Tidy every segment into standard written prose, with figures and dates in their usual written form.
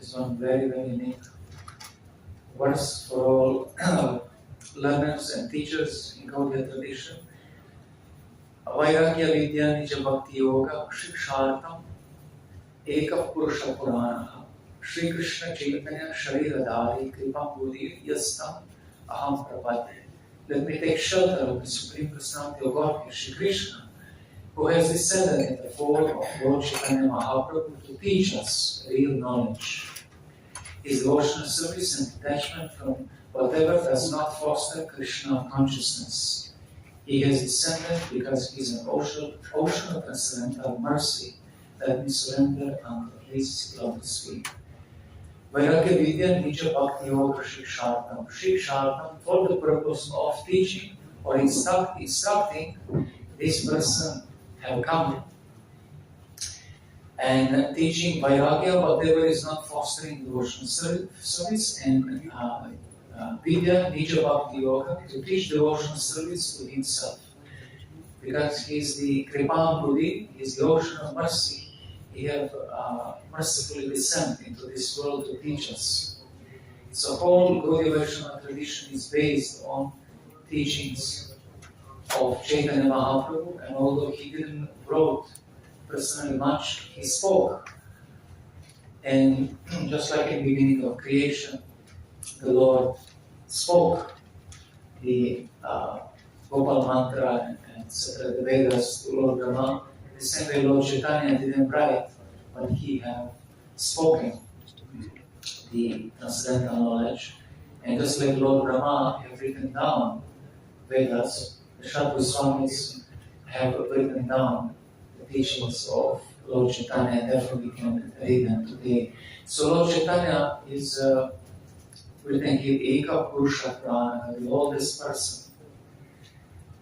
is one very, very unique verse for all learners and teachers in Gaudiya tradition. Vairagya Vidya Nija Bhakti Yoga Shikshartam Eka Purusha Purana Shri Krishna Chaitanya Shariradari Kripa Buddhi Yastam Aham Prabhate. Let me take shelter of the Supreme Personality of God, Shri Krishna, who has descended in the form of Lord Chaitanya Mahaprabhu to teach us real knowledge. His devotional service and detachment from whatever does not foster Krishna consciousness. He has descended because he is an ocean of transcendental mercy that we surrender under his lotus feet. Vairagya Vidya Nija Bhakti Yoga Shikshartam. Shikshartam for the purpose of teaching or instructing this person have come. And teaching Vairagya, whatever is not fostering devotional service, and Vidya Nija Bhakti Yoga, to teach devotional service to himself. Because he is the Kripa Buddhi, he is the ocean of mercy. He has mercifully descended into this world to teach us. So whole Gaudiya Vaishnava tradition is based on teachings of Chaitanya Mahaprabhu, and although he didn't wrote personally much, he spoke. And just like in the beginning of creation, the Lord spoke the Gopal mantra and the Vedas to Lord Brahma. The same way Lord Chaitanya didn't write, but he had spoken the transcendental knowledge. And just like Lord Brahma have written down Vedas, the Shat Goswamis have written down the teachings of Lord Chaitanya, and therefore we can read them today. So Lord Chaitanya is written here, Eka Purusha Prana, the oldest person,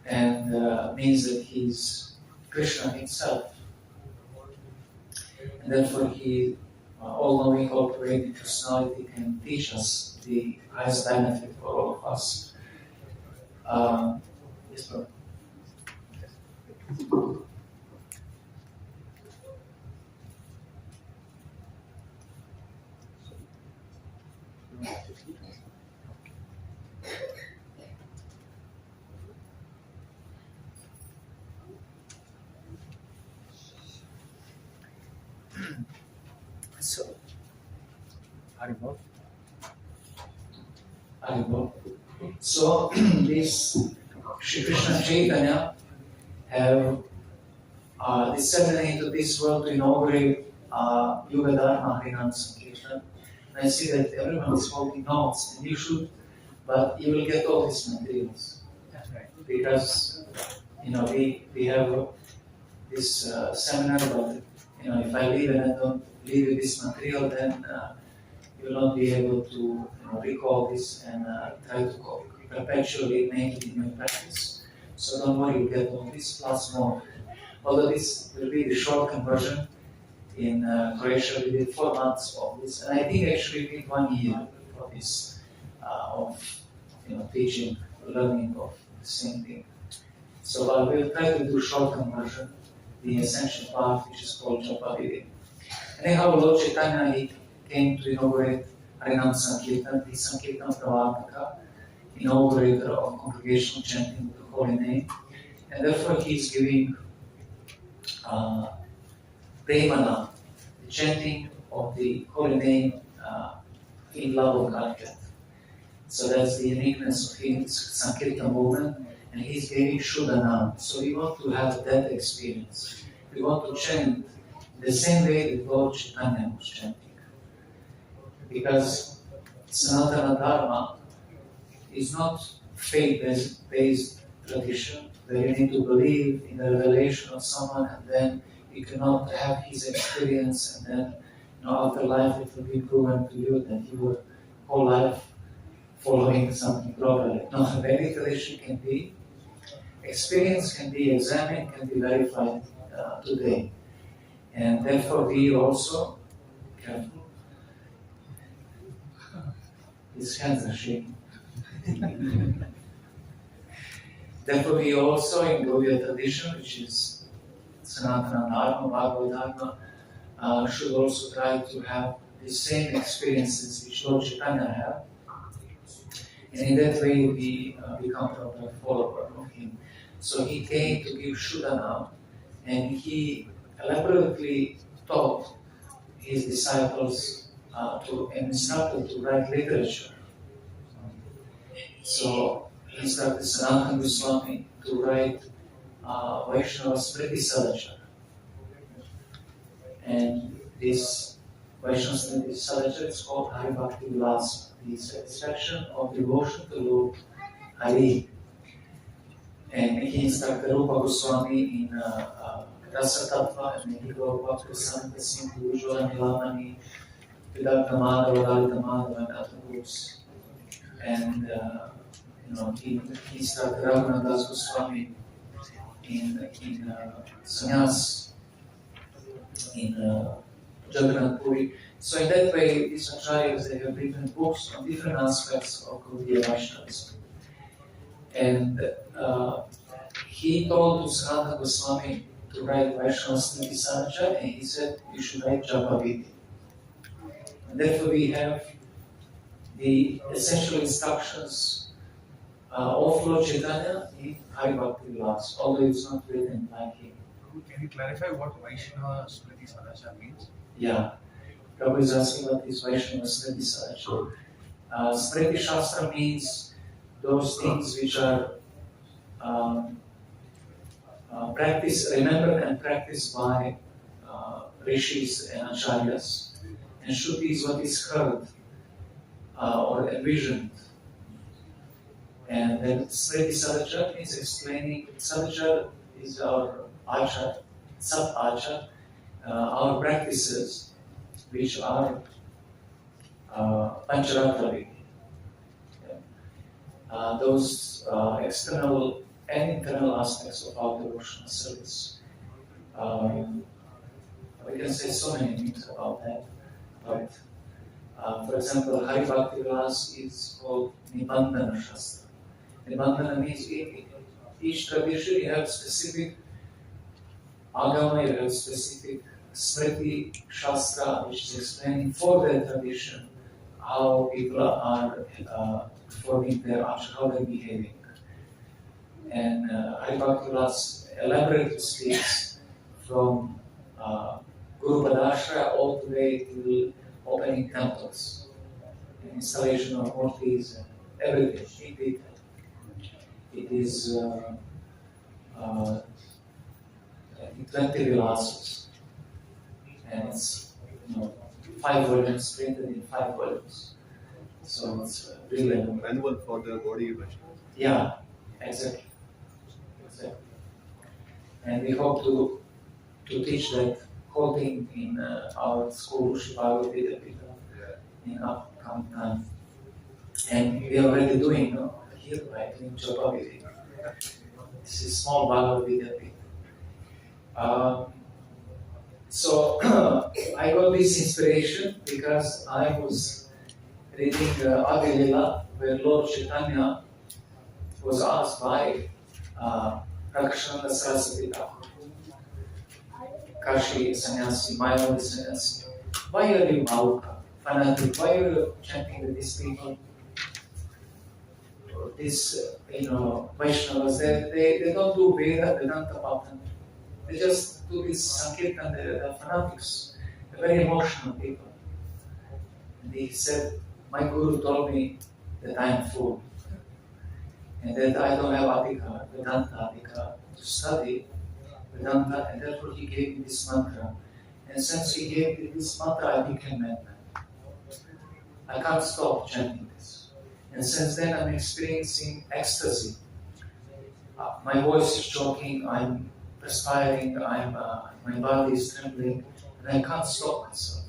and means that he's Krishna himself. And therefore he, all-knowing, all-pervading personality, can teach us the highest benefit for all of us. Yes, Lord. So, Haribol. So, this Shri Krishna Chaitanya have descended into this world to inaugurate Yuga Dharma Harinam Sankirtan. And I see that everyone is holding notes, and you should, but you will get all these materials. That's right. Because, we have this seminar, but if I leave and I don't leave you this material, then you will not be able to recall this and try to perpetually make it in your practice. So don't worry, you get all this plus more. Although this will be the shortened version. In Croatia, we did 4 months of this, and I think actually we did 1 year for this of teaching, learning of the same thing. So we'll try to do shortened version, the essential part, which is called Japa Vidhi. Anyhow, Lord Chaitanya, he came to inaugurate Harinam Sankirtan, the Sankirtan Pravartaka, inaugurator of congregational chanting of the holy name, and therefore he is giving Premana, the chanting of the holy name in love of Godhead. So that's the uniqueness of his Sankirtan movement, and he's giving Shuddhanam. So we want to have that experience. We want to chant the same way that Lord Chaitanya was chanting. Because Sanatana Dharma is not faith-based tradition, where you need to believe in the revelation of someone and then you cannot have his experience and then after life it will be proven to you that you were whole life following something properly. No, the Vedic tradition can be, experience can be examined, can be verified today. And therefore we also, careful, his hands are shaking. Therefore we also in Gaudiya tradition, which is Sanatana Dharma, Bhagavad Dharma, should also try to have the same experiences which Lord Chaitanya had. And in that way, we become a follower of him. So he came to give Shuddhana, and he elaborately taught his disciples and instructed to write literature. So he instructed Sanatana Goswami to write Vaishnava Smriti Sadachar. And this Vaishnava Smriti Sadachar is called Hari Bhakti Vilasa, the satisfaction of devotion to Lord Hari. And he instructed Rupa Goswami in Rasa Tattva, and he wrote Bhakti Samhita Sindhu, Ujjvala Nilamani, Vedanta Madhava, Lalita Madhava, and other books. And he instructed Raghunath Das Goswami in Sannyas, in Jagannath Puri. So in that way, these acharyas, they have written books on different aspects of Gaudiya Vaishnavism. And he told to Sanatana Goswami to write Vaishnava Smriti Sadachar, and he said, you should write Japa Vidhi. And therefore we have the essential instructions of Lord Chaitanya in Hari Bhakti Vilasa, although it's not written like him. Can you clarify what Vaishnava Smriti Sadachar means? Yeah. Prabhu is asking what is Vaishnava Smriti Sadachar. Smriti Shastra means those things which are remembered and practiced by rishis and acharyas. And Shruti is what is heard or envisioned. And then Smriti Sadachar is explaining, Sadachar is our achar, sat achar, our practices which are Pancharatari. Those external and internal aspects of our devotional service. We can say so many things about that, but for example, Hari Bhakti Vilas is called Nibandhana Shastra. Nibandhana means each tradition you have specific agama, you have specific Smriti Shastra, which is explaining for their tradition how people are performing their action, how they're behaving. And Hari Bhakti Vilas elaborately speaks from Guru Padashra all the way to opening temples, and installation of murtis, and everything in detail. It is 20 vilasas, and it's 5 volumes, printed in 5 volumes. So it's really manual for the body version. Yeah, exactly. And we hope to teach that whole thing in our school, Shivagya Vidapita, in upcoming time. And we are already doing here, right, in Japa Vidhi. This is small Bhagavad Vidapita. So I got this inspiration because I was reading Adi Lila, where Lord Chaitanya was asked by Prakashananda Saraswati Thakur, Kashi sannyasi, Mayavadi sannyasi, why are you Bhauka, fanatic, why are you chanting with these people? These, Vaishnavas, they don't do Veda, Vedanta Bhakti. They just do this Sankirtan, they're fanatics. They're very emotional people. And he said, my Guru told me that I am full. And that I don't have Adhika, Vedanta Adhika, to study Vedanta, and therefore he gave me this mantra. And since he gave me this mantra, I became madman. I can't stop chanting this. And since then I'm experiencing ecstasy. My voice is choking, I'm perspiring, my body is trembling, and I can't stop myself.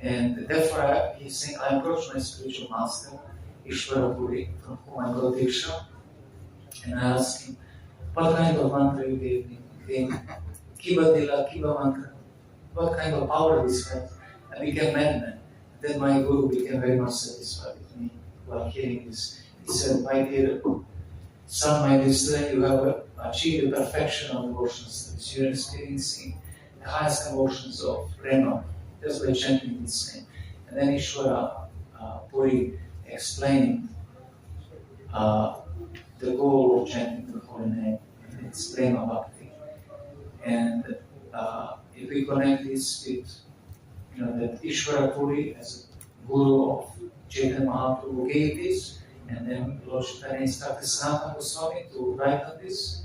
And therefore he's saying, I approached my spiritual master, Ishvara Puri, from whom I got Diksha, and I asked him, what kind of mantra you gave me? He gave me Kiva Dila, Kiva mantra. What kind of power this has? I became madman. Then my Guru became very much satisfied with me while hearing this. He said, my dear son, my dear student, you have achieved the perfection of devotional service. You are experiencing the highest emotions of Prema just by chanting this name. And then Ishvara Puri explaining the goal of chanting the holy name. It's Prema Bhakti. And if we connect this with, that Ishvara Puri as a guru of Chaitanya Mahaprabhu gave this, and then Lord Chaitanya instructed Sanatana Goswami to write on this,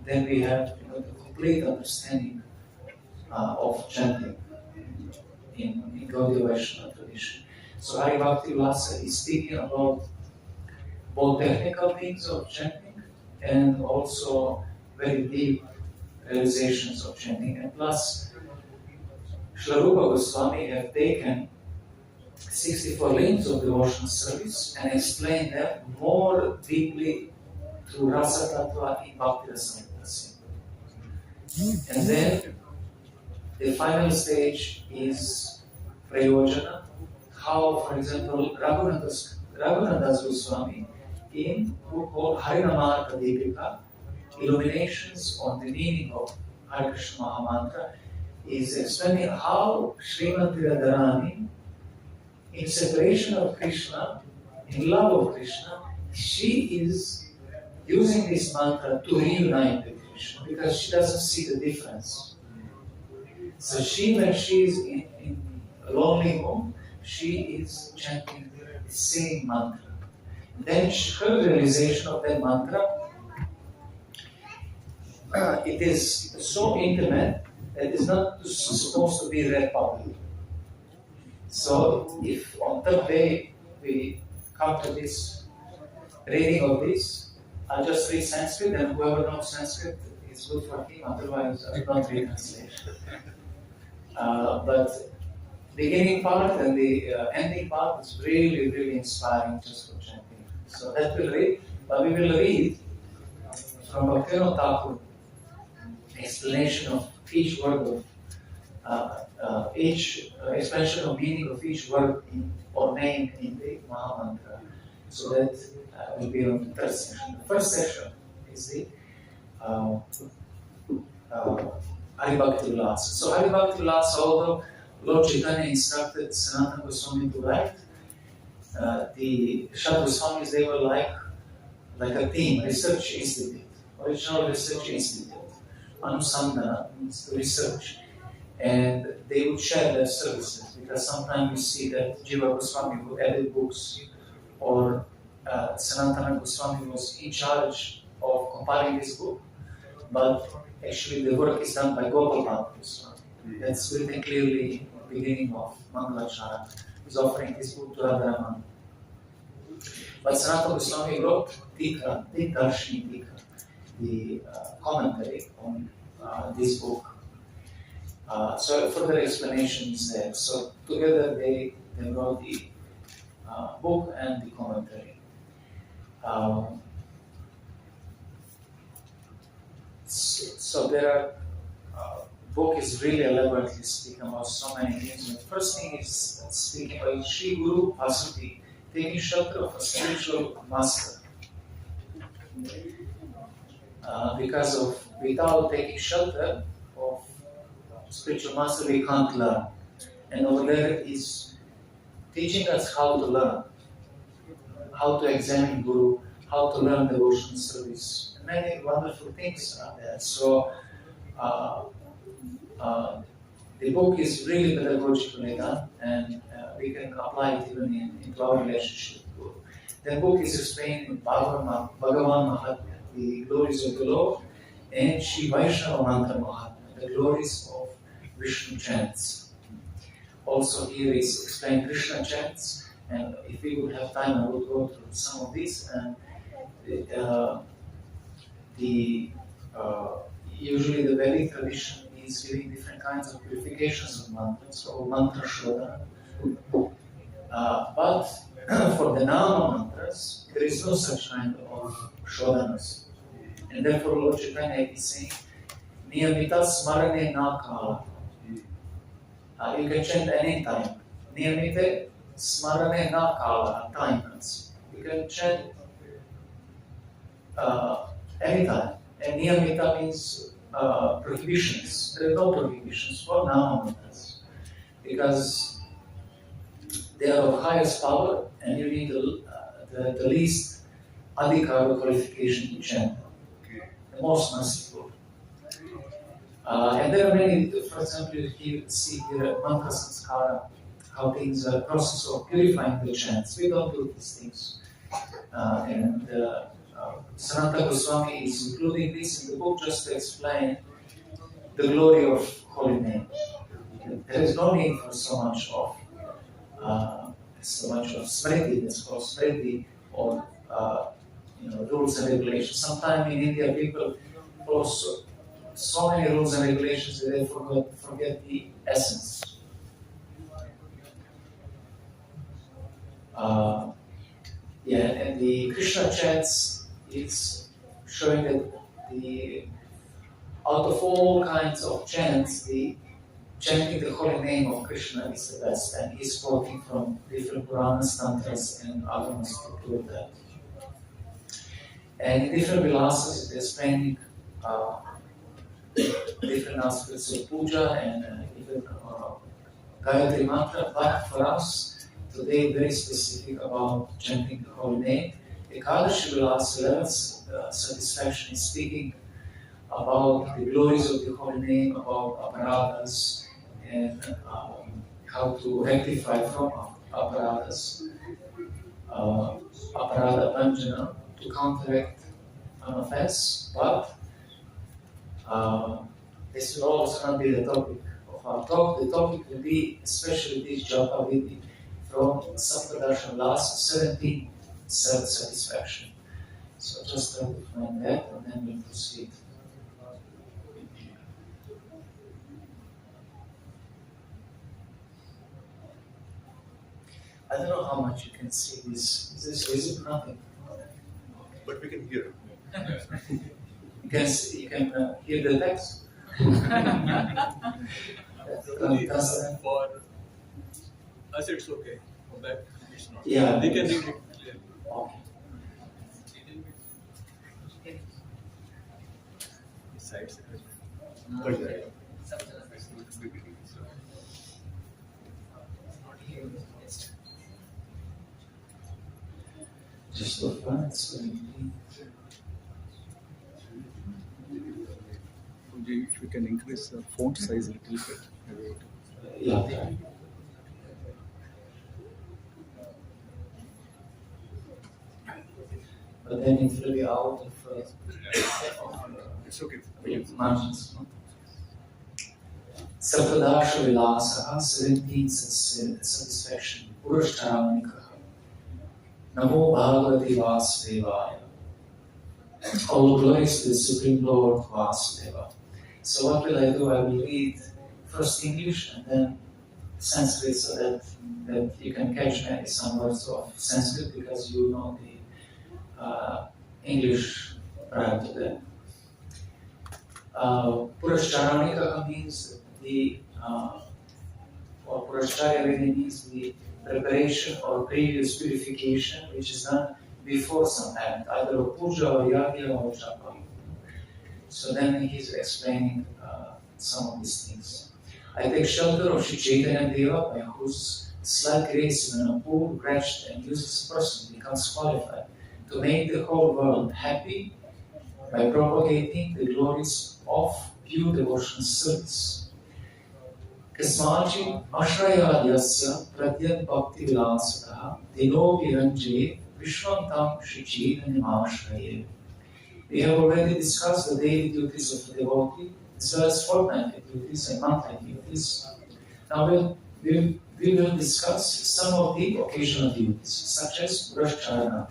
then we have the complete understanding of chanting in Gaudiya Vaishnava tradition. So Hari Bhakti Vilasa is speaking about both technical things of chanting and also very deep realizations of chanting. And plus, Srila Rupa Goswami have taken 64 links of devotional service and explained them more deeply through Rasa Tattva in Bhakti Rasamrita. And then the final stage is Prayojana. How, for example, Raghunadas Goswami in book called Harinamarka Deepika, Illuminations on the meaning of Hare Krishna Mahamantra, is explaining how Srimati Radharani, in separation of Krishna, in love of Krishna, she is using this mantra to reunite with Krishna because she doesn't see the difference. So when she is in a lonely home, she is chanting the same mantra. Then her realization of that mantra, it is so intimate that it's not supposed to be read publicly. So if on third day we come to this reading of this, I'll just read Sanskrit, and whoever knows Sanskrit is good for him, otherwise I'll not read translation. But beginning part and the ending part is really, really inspiring just for chanting. So that we'll read, but we will read from Bhaktivinoda Thakur explanation of each word of each expression of meaning of each word or name in the Mahamantra. So that will be on the third session. The first session is the Hari Bhakti Vilasa. So Hari Bhakti Vilasa, although Lord Chaitanya instructed Sanatana Goswami to write, the Shat Goswamis, they were like a team, research institute, original research institute. Anusandhana means research. And they would share their services because sometimes you see that Jiva Goswami would edit books or Sanatana Goswami was in charge of compiling this book, but actually the work is done by Gopal Goswami. That's written clearly in the beginning of Mangalachara. He's offering this book to Radharaman. But Sanatana Goswami wrote Tika, Darshini Tika, the commentary on this book. So further explanation is there. So together they wrote the book and the commentary. So their book is really elaborately speaking about so many things. The first thing is speaking about Shri Guru Vasuti, taking shelter of a spiritual master. Because without taking shelter of spiritual master, we can't learn. And over there is teaching us how to learn, how to examine Guru, how to learn devotional service. And many wonderful things are there. So the book is really pedagogically done, and we can apply it even into our relationship with Guru. The book is explained in Bhagavan Mahatmya, the glories of the Lord, and Shri Vaishnava Mantra Mahatmya, the glories of Vishnu chants. Also here is explained Krishna chants, and if we would have time, I would go through some of these. And usually the Vedic tradition is giving different kinds of purifications of mantras, so mantra shodhana. But for the nama mantras, there is no such kind of shodhanas. And therefore Lord Chaitanya is saying, Niyamita smarane na kala. You can chant any time. Niyamita smarane na kala, timeless. You can chant any time. And niyamita means prohibitions. There are no prohibitions for nama mantras. Because they are of highest power, and you need the least adhikara qualification to chant them. The most merciful. And there are many, for example, you see here mantra sanskara, how things are process of purifying the chants. We don't do these things. Sanatana Goswami is including this in the book just to explain the glory of holy name. There is no need for so much of smriti, that's called smriti, or rules and regulations. Sometimes in India people follow so many rules and regulations that they forget the essence. And the Krishna chants is showing that out of all kinds of chants, the chanting the holy name of Krishna is the best, and he's quoting from different Puranas, Tantras, and Agamas to prove that. And in different vilasas, it's explaining different aspects of puja and even Gayatri mantra, but for us, today very specific about chanting the holy name. Ekadashi Vilasa 11th satisfaction is speaking about the glories of the holy name, about aparadas, and how to rectify from aparadas, aparada panjana, to counteract an offense, but this will also not be the topic of our talk. The topic will be especially this Japa Vidhi from Saptadarshan last 17 self-satisfaction. So just try to find that and then we'll proceed. I don't know how much you can see this. Is this visible? Nothing. But we can hear. You can hear the text. For us, it's okay. For that, it's not. Yeah. They can read it clearly. Okay. Besides, Just for fun, so if we can increase the font size a little bit. yeah. But then it will be out of It's okay. margins. Saptadarsha Vilasaha, 17th satisfaction, Purashcharamika. Namo Bhagavati Vasudevaya. All glories to the Supreme Lord Vasudeva. So what will I do? I will read first English and then Sanskrit so that you can catch maybe some words of Sanskrit because you know the English prior to that. Purashcharamika means or Purashcharya really means the preparation or previous purification which is done before some act, either a puja or yagya or japa. So then he's explaining some of these things. I take shelter of Shri Chaitanya Deva, by whose slight grace when a poor, wretched and useless person becomes qualified to make the whole world happy by propagating the glories of pure devotional service. Kasmachi Ashrayadhyasya Pratyat Bhakti Vilasataha Dino Viranje Vishwantam Shri Chaitanya Ashraye. We have already discussed the daily duties of the devotee, as well as fortnightly duties and monthly duties. Now we will discuss some of the occasional duties, such as Prashcharana.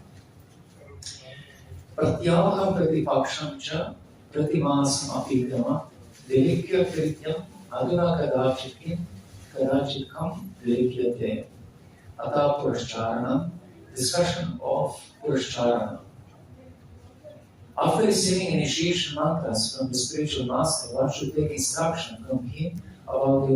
Pratyaha Pratipaksham Cha Pratimasam Apigrama Delikya Krityam Aduna Kadachitkam Delikyate. Ata Purashcharana, discussion of Purashcharana. After receiving initiation mantras from the spiritual master, one should take instruction from him about the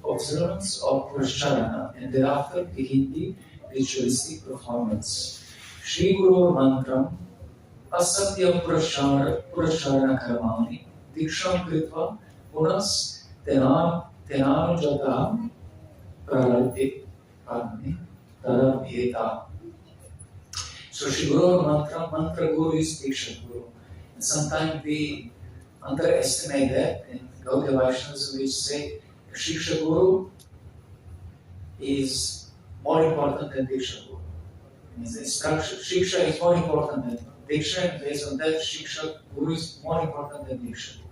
observance of Purashcharana and thereafter begin the ritualistic performance. Shri Guru Mantram Asatya Purashcharana Karmani Diksham Kritva Punas Tenanu Jata Prarati Tada Bheta. So Shri Guru mantra Guru is Diksha Guru. And sometimes we underestimate that, and Gaudiya Vaishnavas will say Shiksha Guru is more important than Diksha Guru. Means the instruction, Shiksha is more important than Diksha, and based on that, Shiksha Guru is more important than Diksha Guru.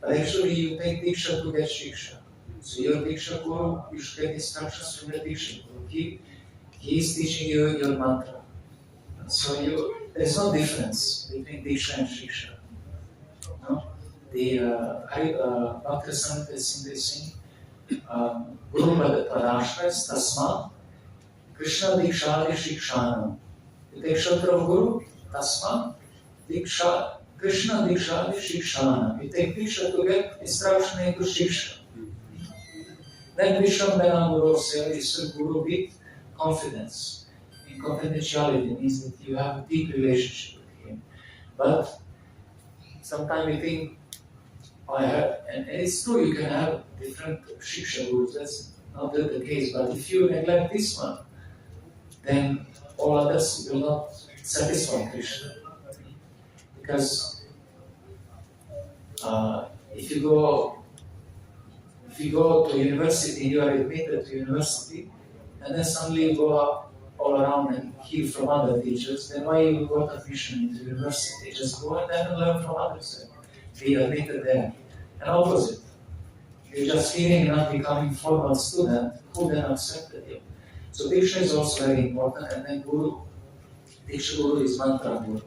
But actually, you take Diksha to get Shiksha. So your Diksha Guru, you should get instructions from your Diksha Guru. He is teaching you your mantra. So there's no difference between Diksha and Shiksha. No? The Bhakti Samhita is saying, Guru Padashras Tasma Krishna Dikshali Shikshana. You take shelter of Guru, Tasma Diksha Krishna Dikshali Shikshana. You take Diksha to get instruction into Shiksha. Then Vishwambhana Guru is Guru with confidence. In confidentiality means that you have a deep relationship with him. But sometimes we think, and it's true, you can have different Shiksha Gurus, that's not the case. But if you neglect this one, then all others will not satisfy Krishna. Because if you go to university, you are admitted to university, and then suddenly you go up all around and hear from other teachers, then why you got admission into university? Just go and then learn from others and be admitted there. And opposite. You're just hearing and not becoming formal student, who then accepted you. So Diksha is also very important, and then Guru, Diksha Guru is Mantra Guru.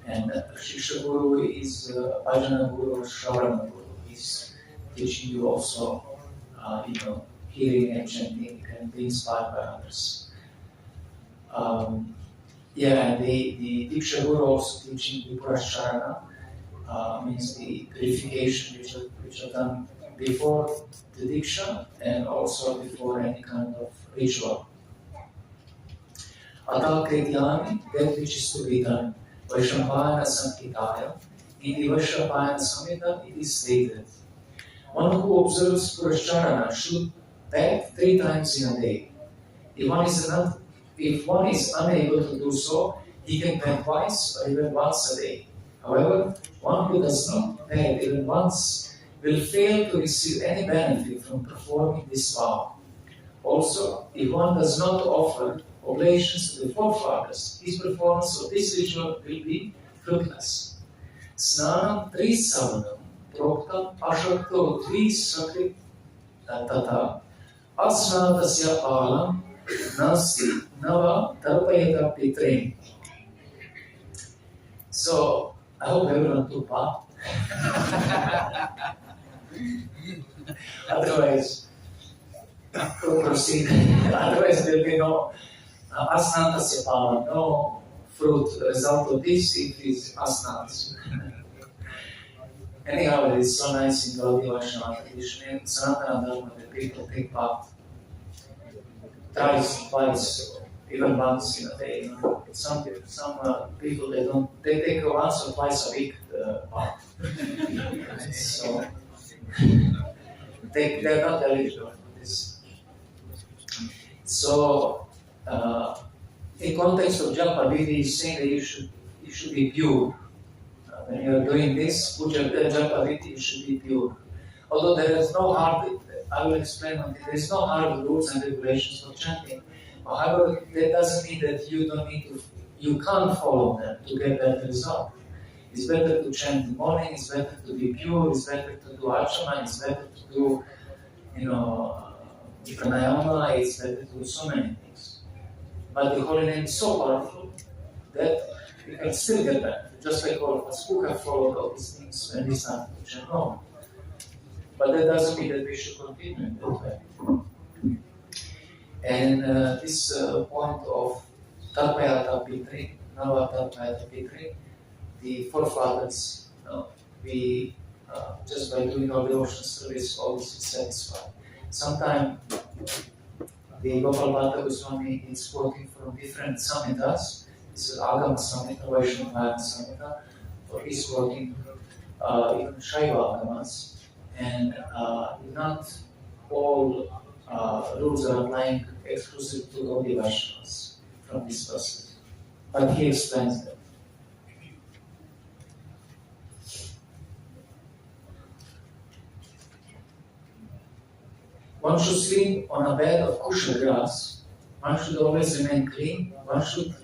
And Shiksha Guru is Bhajana Guru or Shravana Guru. He's teaching you also, hearing and chanting and be inspired by others. And the Diksha Guru also teaching Vipurasharana, means the purification which are done before the Diksha and also before any kind of ritual. Atal Krityami, that which is to be done. Vaishnavaya Sankitaya. In the Vaishnavaya Samhita it is stated, one who observes Purasharana should beg 3 times in a day. If one is unable to do so, he can beg twice or even once a day. However, one who does not beg even once will fail to receive any benefit from performing this vow. Also, if one does not offer oblations to the forefathers, his performance of this ritual will be fruitless. Snanam Trisavanam Proktam Ashakto Trisakrit Tata Asnatasya Palam Nasti Nava Tarpayata Pitrain. So, I hope everyone took part. Otherwise, proceed. Otherwise, there will be no asnatasya pala, no fruit. The result of this is asnats. Anyhow, it is so nice in Gaudiya Vaishnava tradition. In Sanatana Dharma, the people take part thrice, twice, even once in a day. Some people they take once or twice a week part. So they're not eligible for this. So in context of Japa Vidhi, is saying that you should be pure. When you are doing this, Japa Vidhi, you should be pure. Although there is no hard, I will explain one thing, there is no hard rules and regulations for chanting. However, that doesn't mean that you can't follow them to get that result. It's better to chant in the morning, it's better to be pure, it's better to do archana, it's better to do, pranayama, it's better to do so many things. But the holy name is so powerful that you can still get that. Just like all of us who have followed all these things when we start to chant. No. But that doesn't mean that we should continue in that way. And this point of Tarpayata Pitri, Nava Tarpayata Pitri, the forefathers, we just by doing our devotional service, always is satisfied. Sometimes the Gopal Bhatta Goswami is quoting from different samhitas. This is Agama Samhita, Vaishnava Samhita, or he's quoting even Shaiva Agamas. And not all rules are applying exclusive to Gaudiya Vaishnavas from this passage. But he explains that. One should sleep on a bed of kusha grass. One should always remain clean. One should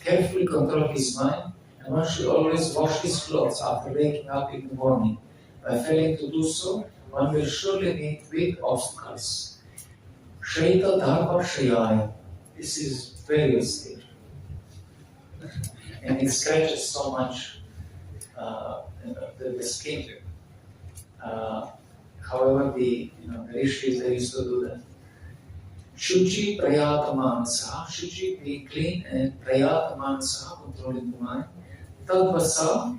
carefully control his mind. And one should always wash his clothes after waking up in the morning. By failing to do so, one will surely meet with obstacles. Shaita dharma shayaya. This is very austere. And it scratches so much the skin. However, the rishis, they used to do that. Shuchi prayata manasa, shuchi being clean and prayata manasa, controlling the mind. Tad vasa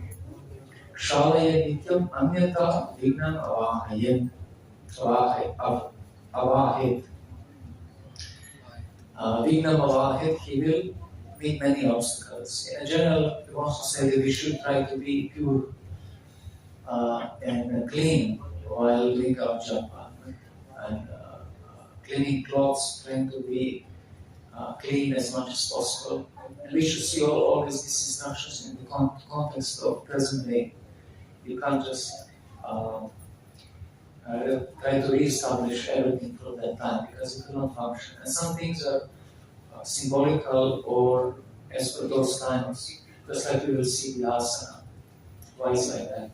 shalaya nityam anyata vignam avahet. Vignam avahet, he will meet many obstacles. In general, he wants to say that we should try to be pure and clean while doing our japa, and cleaning clothes, trying to be clean as much as possible. And we should see all these instructions in the context of present day. You can't just try to re-establish everything from that time because it will not function. And some things are symbolical or as per those times, just like we will see the asana. Why is like that?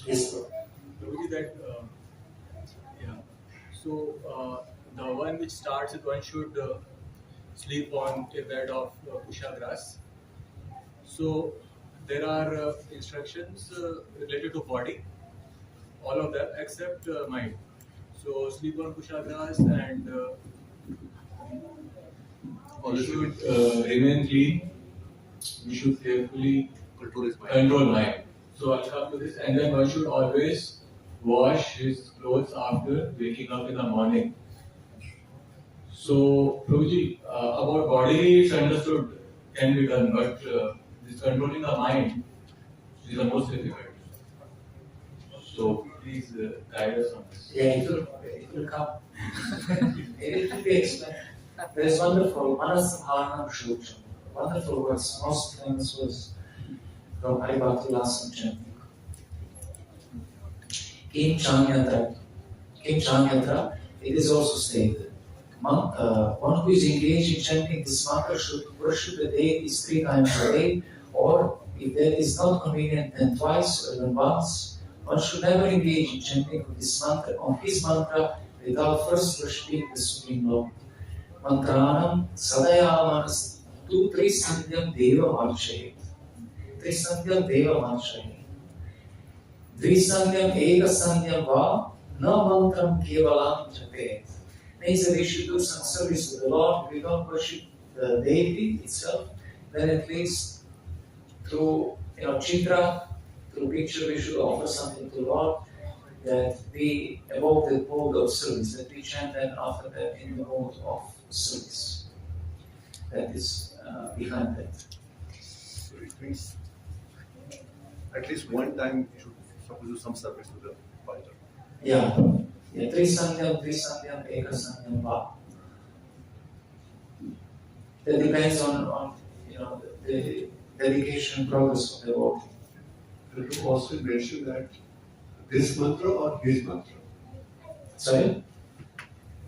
Yes, bro. Prabhuji, that yeah. So the one which starts with one should sleep on a bed of kusha grass. So there are instructions related to body, all of them except mind. So sleep on kusha grass and we should remain clean. We should carefully control mind. So I'll come to this, and then one should always wash his clothes after waking up in the morning. So, Prabhuji, about body it's understood can be done, but this controlling the mind is the most difficult. So, please guide us on this. Yeah, it will come. It will be explained. There is wonderful Manasabhanam Shloka. Wonderful words. Most famous was from Haribhakti chanting. Kim Chanyatra, it is also stated. One who is engaged in chanting this mantra should worship the deities 3 times a day, or if that is not convenient, then twice or even once. One should never engage in chanting of this mantra, on his mantra, without first worshipping the Supreme Lord. Mantranam sadayamanas tu trisandhyam deva marchayet. Trisandhyam deva marchayet. Dvisandhyam ekasandhyam va na mantram kevalam japet. Means that we should do some service to the Lord. We don't worship the deity itself, then at least through chitra, through picture, we should offer something to the Lord, that we evoke the mode of service, that we chant then after that in the mode of service. That is behind that. So it means at least one time you should suppose do some service to the Father. Yeah. Trisandhyam, ekasandhyam va. That depends on the dedication and progress of the work. You also mentioned that this mantra or his mantra Sorry?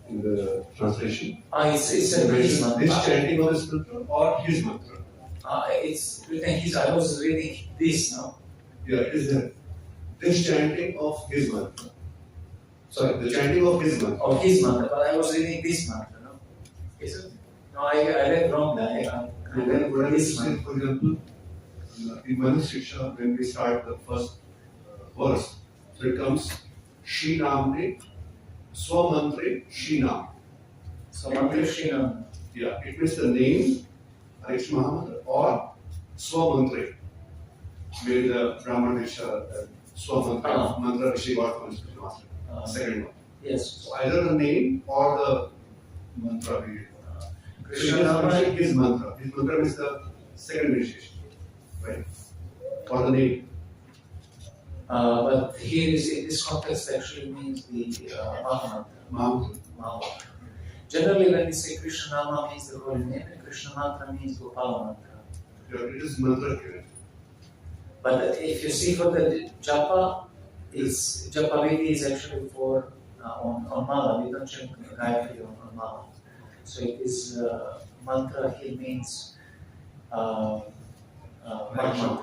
in the translation. It's a his mantra. This chanting of this mantra or his mantra. It's written his. I was reading this now. Yeah, it is there. This chanting of his mantra. Sorry, the chanting of his mantra. Of his mantra, but I was reading this mantra, no? Is it? No, I read wrongly. I read What I this say, mantra. for example, in Manu Shiksha, when we start the first verse, so it comes Shri Namne, Swamantre, Shri Nam. So mantra Srinam. Yeah, it means the name, Harish Muhammad, or Swamantre. Where the Brahman Diksha, Swamantre, mantra Rishi Vartman is the master. Second one. Yes. So either the name or the mantra. Krishna Krishna Nama. his mantra. His mantra is the second initiation. Right? Or the name. But here is in this context actually means the Mahamantra. Mahamantra. Mahamantra. Generally, when we say Krishna Nama means the holy name, and Krishna Mantra means Gopala Mantra. Yeah, it is mantra given. But if you see for the Japa, Japa Vidhi is actually for on Mala. We don't chant Gayatri on Mala. So it is mantra here means mantra.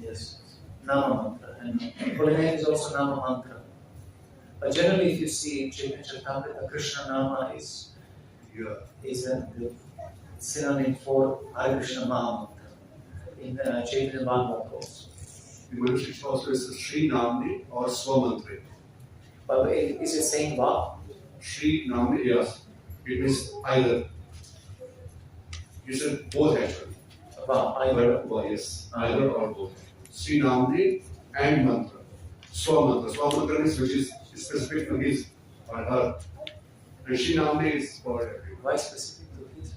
Yes, Nama mantra. And holy name is also Nama mantra. But generally, if you see in Chaitanya Charitamrita, Krishna Nama is a synonym for Hare Krishna Mahamantra. In Chaitanya Bhagavata also. In Manuskriti also is Sri Namni or Swamantri. But is it saying Va? Sri Namni, yes. It means either. You said both actually. Va, either. Yes. Either or both. Sri Namni and mantra. Swamantra. Swamantra means which is specific to his or her. And Sri Namni is for everyone. Why specific to his?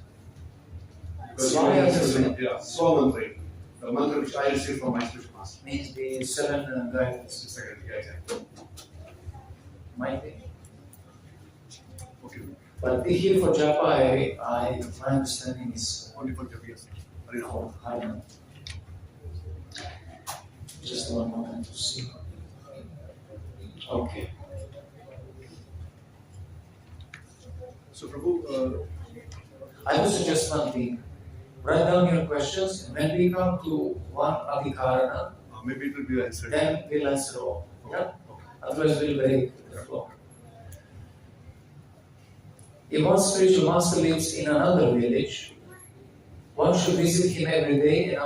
Because Swamantri. The mantra which I received from my spiritual master. Means the 7 guidance. Second, yeah, exactly. Might be. Okay. But here for Japa, my understanding is Only for Japa, yes. for Harman. Just one moment to see. Okay. So, Prabhu, I would suggest one thing. Write down your questions, and when we come to one adhikarana, Maybe it will be answered. then we'll answer all. Yeah? Otherwise, we'll break the flow. If one spiritual master lives in another village, one should visit him every day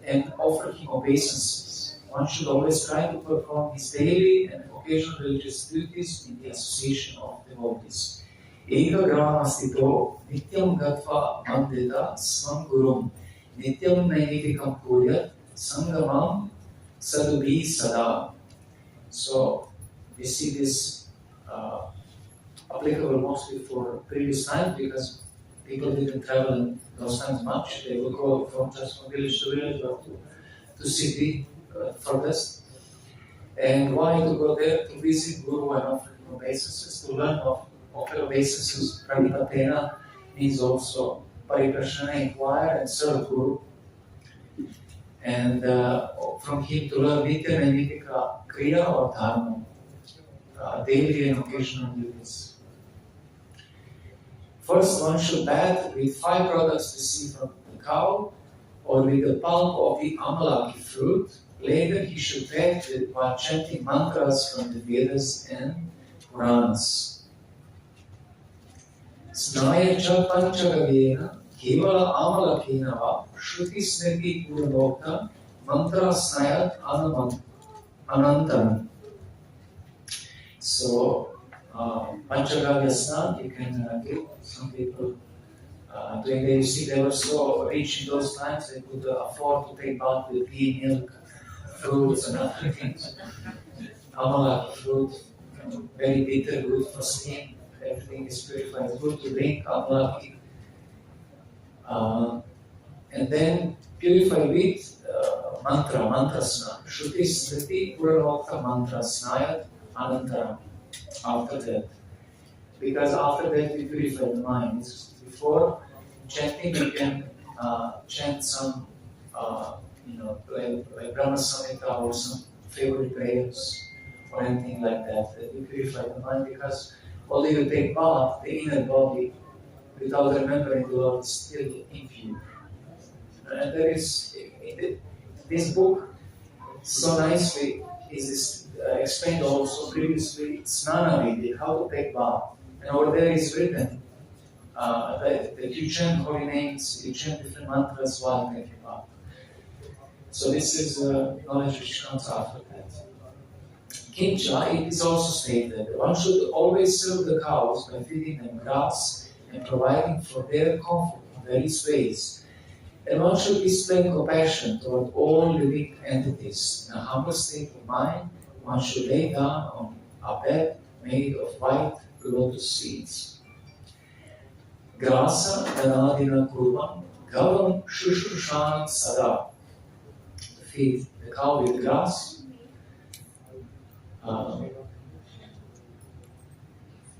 and offer him obeisances. One should always try to perform his daily and occasional religious duties in the association of devotees. Eka gramastito nityam gatva mandita swam gurum nityam naivitikam purya sangamam sadubhi sada. So we see this applicable mostly for previous times because people didn't travel in those times much. They would go from just from village to village or to city furthest. And why to go there? To visit Guru and offer obeisances, to learn of obeisances. Pranipatena means also Pariprashana, inquire and serve Guru. And from him to learn Nitya Naivitika Kriya or Dharma, daily and occasional duties. First, one should bath with 5 products received from the cow or with the pulp of the amalaki fruit. Later, he should bath while chanting mantras from the Vedas and Puranas. Snaya cha panchagavena kevala amalakena va shruti smriti purnokta mantra snayat anantaram. So, Panchagavya Snan, you can do. Some people doing that. You see, they were so rich in those times, they could afford to take bath with ghee, milk, fruits, and other things. Amalaki fruit, very bitter, good for skin. Everything is purified. It's good to drink amalaki. And then purify with mantra sna. Shruti smriti puranokta mantra snayat anantaram. After that. Because after that we purify the mind. Before chanting, you can chant some, like Brahma Samhita or some favorite prayers or anything like that. That you purify the mind because although you take bath, the inner body, without remembering the Lord, is still impure. And there is, this book so nicely is explained also previously, Snana Vidhi, how to take bath. And over there is written that you chant holy names, you chant different mantras while taking bath. So this is knowledge which comes after that. Kincha, it is also stated that one should always serve the cows by feeding them grass and providing for their comfort in various ways. And one should display compassion toward all living entities. In a humble state of mind, one should lay down on a bed made of white lotus seeds. Grasa danadina kurvam gavam shushushan sada. Feed the cow with grass.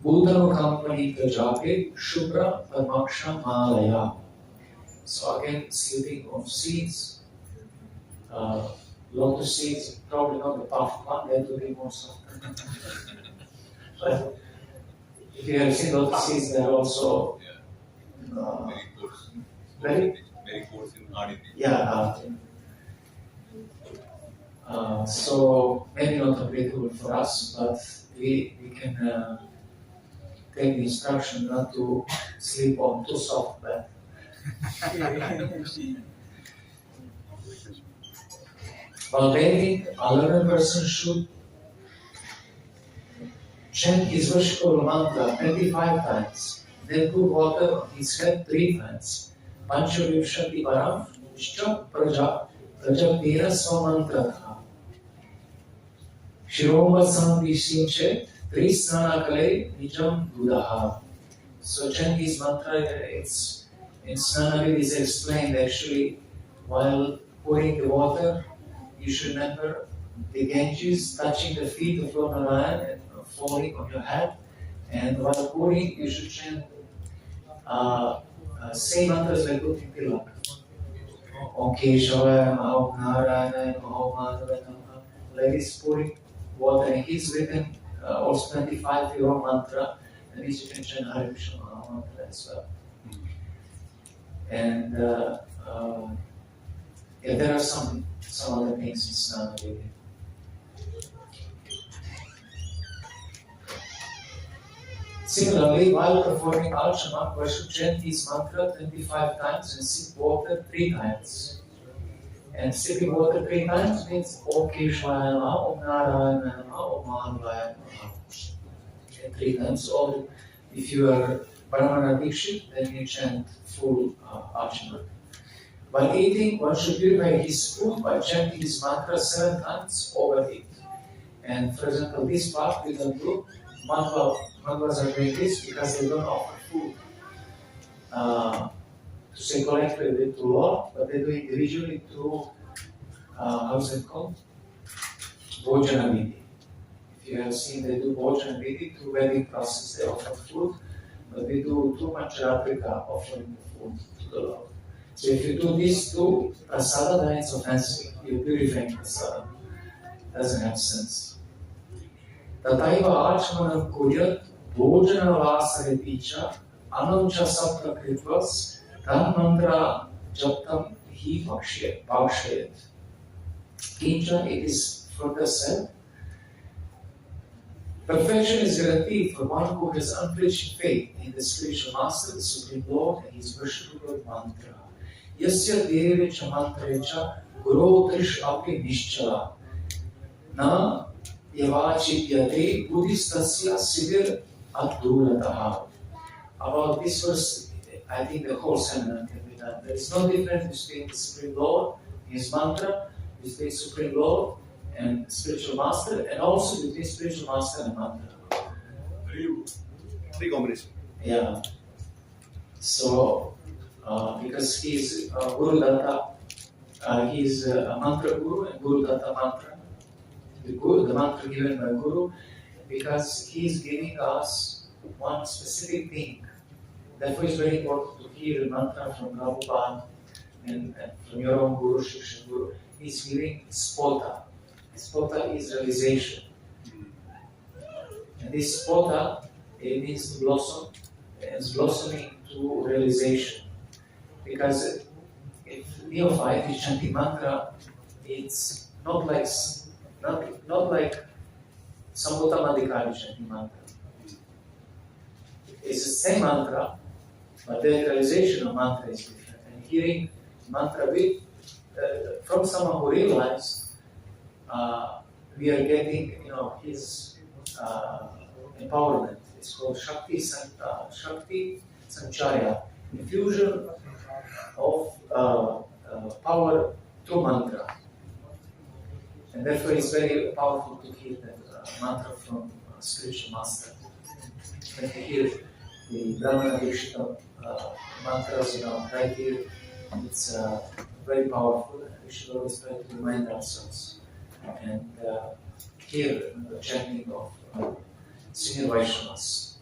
Bhutano company Jape Shubra Parmaksha Malaya. So again, sleeping on seeds, lotus seeds, probably not the puff one, that would be more soft. But if you have seen lotus seeds, they're also very coarse in hard. yeah. So maybe not applicable for us, but we can take the instruction not to sleep on too soft bed. While bathing, a learned person should chant his worshipful mantra 25 times, then put water on his head 3 times. Panchavimshati varam Ishcha Prajaptira Swamantra. Shiromvasan Vishinche Trisnanakale Nijam Buddha. So chant his mantra, it's in Snanavid is explained actually while pouring the water, you should remember the Ganges touching the feet of Lord Narayan and falling on your head. And while pouring, you should chant same mantras like Gopin Tilak. Om Keshavaya, Om Narayana, Om Madhavaya. Like this pouring water. And he's written also 25 year old mantra, and which you can chant Hare Krishna mantra as well. And yeah, there are some other things in Snana. Similarly, while performing Alchama, one should chant his mantra 25 times and sip water 3 times. And sipping water 3 times means Om Keshvaya Namaha, Om Narayana Namaha, Om Madhavaya Namaha. 3 times. Or if you are Brahmana Dikshit, then you chant full Alchama. While eating, one should purify his food by chanting his mantra 7 times over it. And for example, this part we don't do. Madhvas are doing this because they don't offer food to say collectively to Lord, but they do it individually through, how's it called? Bhojana Vidhi. If you have seen, they do Bhojana Vidhi through wedding process, they offer food, but we do through Pancharatrika offering the food to the Lord. So if you do this through prasada, then it's offensive. You're purifying prasada. It doesn't have sense. Tataiva Achmanam Kuryat Bhojana Vasare Picha Anamcha Sapra Kritvas Tan Mantra Japtam Hi Bhakshayat. Kincha, it is further said, perfection is guaranteed for one who has unflinching faith in the spiritual master, the Supreme Lord, and his worshipful mantra. Yasya Devecha Mantrecha Guru Trish Api Nishchala Na Yavachityate Buddhistasya Sivir Adurataha. About this verse, I think the whole seminar can be done. There is no difference between the Supreme Lord, his mantra, between Supreme Lord and spiritual master, and also between spiritual master and mantra. Three combination. Yeah. So, because he is Guru Datta, he is a mantra guru and Guru Datta mantra. The mantra given by Guru, because he is giving us one specific thing. Therefore, it's very important to hear the mantra from Prabhupada and from your own Guru, Shiksha Guru. He's giving spota. Spota is realization. And this spota, it means to blossom. It's blossoming to realization. Because if neophyte is chanting mantra, it's not like Sambuta Madhikari chanting mantra. It's the same mantra, but the realization of mantra is different. And hearing mantra with from someone who realized we are getting, his empowerment. It's called Shakti Sancharya, infusion of power through mantra. And therefore, it's very powerful to hear that mantra from spiritual master. When you hear the Brahmana Dikshita mantras, right here, it's very powerful. We should always try to remind ourselves and hear the chanting of senior Vaishnavas.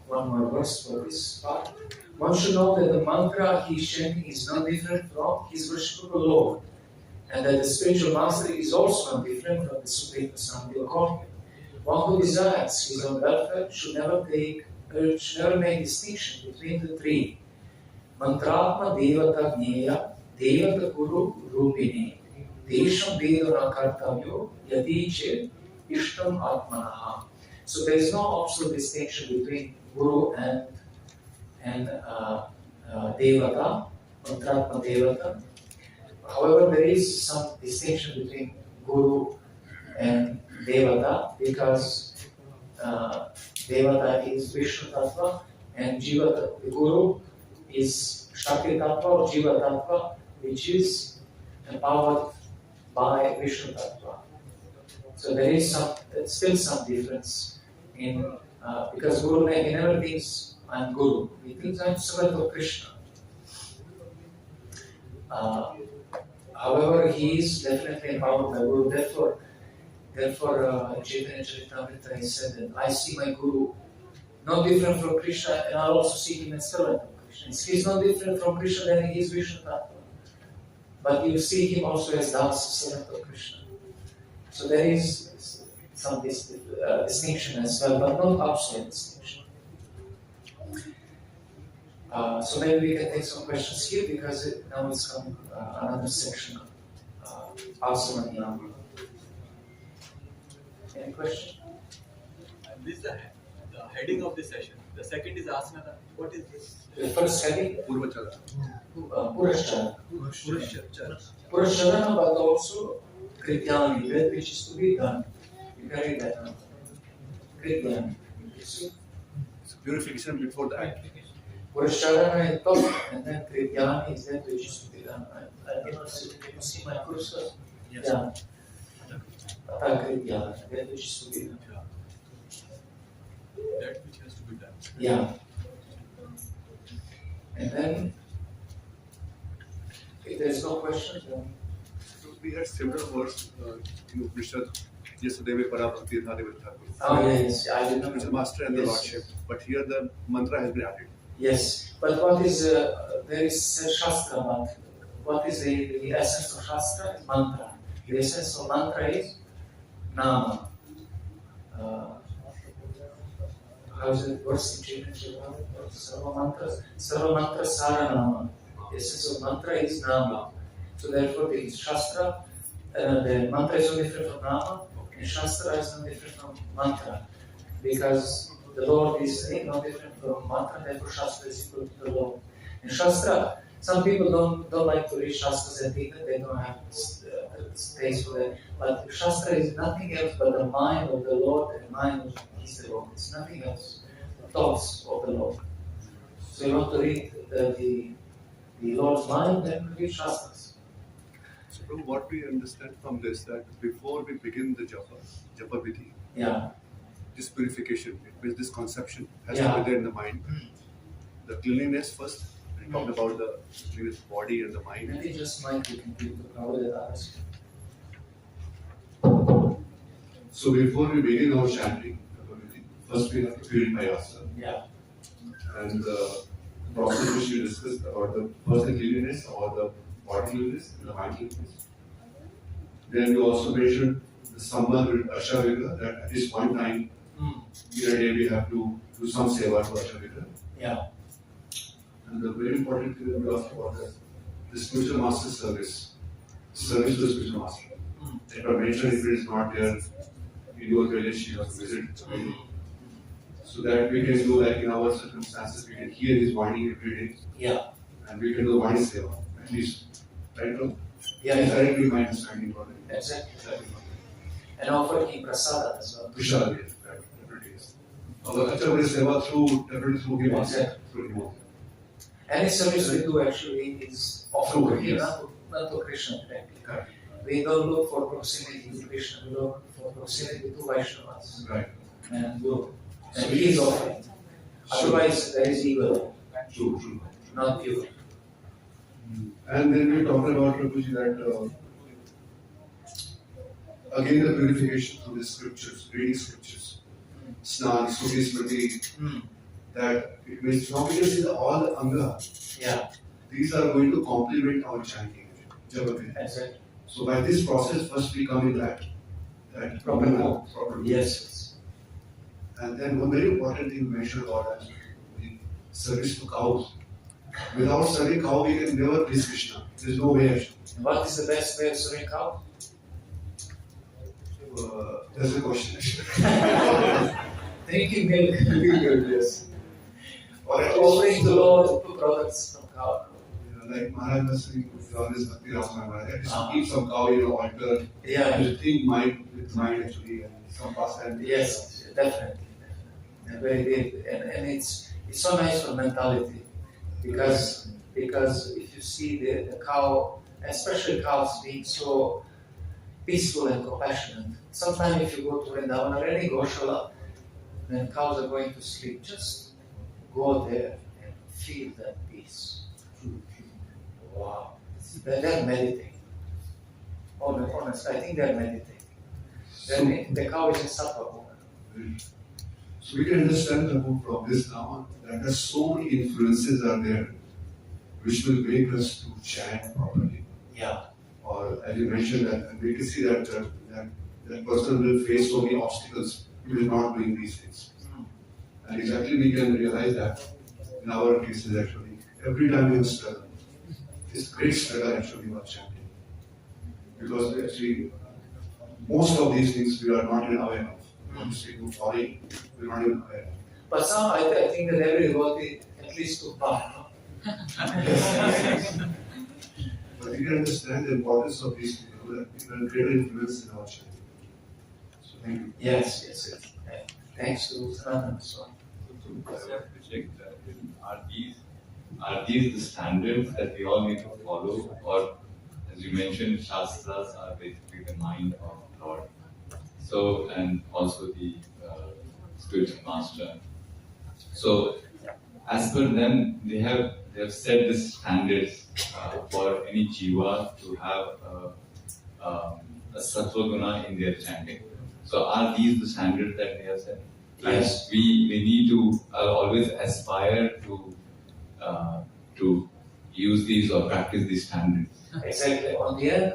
one more verse for this part. One should know that the mantra he is chanting is not different from his worship of the Lord, and that the spiritual master is also not different from the Supreme Personality of Godhead. One who desires his own welfare should never make distinction between the three. Mantratma devata jnaya devata guru rupini desham vedana kartavyo yadiche ishtam atmanaha. So there is no absolute distinction between guru and devata, mantratma devata. However, there is some distinction between guru and devata because devata is Vishnu Tattva and Jiva, the guru is Shakti Tattva or Jiva Tattva, which is empowered by Vishnu Tattva. So there is still some difference in because Guru he never thinks I'm Guru. He thinks I'm servant of Krishna. However, he is definitely empowered by Guru. Therefore, Chaitanya Charitamrita he said that I see my Guru not different from Krishna, and I also see him as servant of Krishna. If he is not different from Krishna, then he is Vishnu Tattva. But you see him also as Dasa, servant of Krishna. So there is some distinction as well, but not absolute distinction. So maybe we can take some questions here because now it's come another section of Asana Niyama. Any question? This is the heading of this session. The second is Asana. What is this? The first heading? Purvachala. Purashara. Purashara, but also Krityani, that which is to be done. You can read that now. Krityani. It's purification before the act. Purashara is top, and then Krityani is that which is to be done. I cannot see. Can you see my cursor? Yes. Yeah. Krityani, that which is to be done. That which has to be done. Yeah. And then, if there is no question, then So we had several words in Upanishad. Yesterday we Parabhakti Dhari Thakur. oh yes, I did not. It's a master and the Yes. lordship. But here the mantra has been added. Yes, but what is there is a Shastra mantra. What is the essence of Shastra? Mantra. The essence of mantra is Nama. How is it verse in Chaitanya? Sarva mantra sara nama. The essence of mantra is Nama. So therefore the Shastra, the mantra is no different from Nama, and Shastra is no different from mantra. Because the Lord is no different from mantra, therefore Shastra is equal to the Lord. And Shastra, some people don't like to read Shastras and think that they don't have space for that. But Shastra is nothing else but the mind of the Lord and the mind of the Lord. It's nothing else. Thoughts of the Lord. So you want to read the Lord's mind, then read Shastras. So Prabhu, what we understand from this that before we begin the Japa Vidhi, Yeah. this purification, it means this conception has Yeah. to be there in the mind. The cleanliness first, and talk about the previous body and the mind. Maybe just mind we can keep the power that others. So before we begin our chanting, first we have to purify ourselves. Yeah. And the process which we discussed about the first the cleanliness, about the body cleanliness and the mind cleanliness. Then we also mentioned the Sambandh with Ashavira, that at least one time in a day we have to do some seva to Ashavira. Yeah. And the very important thing that we asked about is the spiritual master service to the spiritual master. If I mentioned if it is not there in your village, you have to visit. So that we can do like in our circumstances, we can hear his Vani every day. Yeah. And we can do Vani seva, at least. Right, no? Yeah. It's directly my understanding about it. Exactly. And offer him prasada as well. Vishal, yes, right, every day. Our Achavri seva definitely through him, Exactly. through him. Any service we do actually is offered to him, Yes. not to Krishna directly. Correct. We don't look for proximity to Krishna, we look for proximity to Vaishnavas Right. and Guru. And he is offering. Otherwise, there is evil, True. not pure. And then we talked about Prabhuji that again the purification through the scriptures, reading scriptures. Snan, Suti, Smriti, that it means now we can see all the Anga. Yeah. These are going to complement our chanting. Japa Vidhi. Exactly. So by this process, first we come in that Proper proper. Yes. And then one very important thing you mentioned about the service to cows. Without serving cow, we can never please Krishna. There is no way actually. And what is the best way of serving cow? That's the question. Drinking milk. Yes. Or at Offering least, the Lord products from cow. like Maharaj was saying, with all this Bhakti Rasamaya, at least Ah. keep some cow in the altar. Yeah. And think mind with mind actually, and some pastime. Yes, definitely. And very deep. And it's so nice for mentality. Because if you see the cow, especially cows being so peaceful and compassionate, sometimes if you go to Vrindavan or any Goshala, when cows are going to sleep, just go there and feel that peace. Wow. They're meditating. Honestly, I think they're meditating. The cow is in sattva mode. So we can understand the book from this now that there's so many influences are there which will make us to chant properly. Yeah. Or as you mentioned that we can see that that person will face so many obstacles if he is not doing these things. And exactly we can realize that in our cases actually. Every time we have struggle. It's great struggle actually about chanting. Because actually most of these things we are not even aware of. Sorry, we're not even aware of. But some, I think that every devotee at least took part. But we can understand the importance of these people that people have greater influence in our chanting. So thank you. Yes. Thanks to Sanatana Swami. Are these the standards that we all need to follow, or as you mentioned, Shastras are basically the mind of Lord. So, and also the spiritual master. So, as per them, they have set the standards for any jiva to have a sattva guna in their chanting. So, are these the standards that they have set? Yes. We need to always aspire to use these or practice these standards. Exactly. On the end,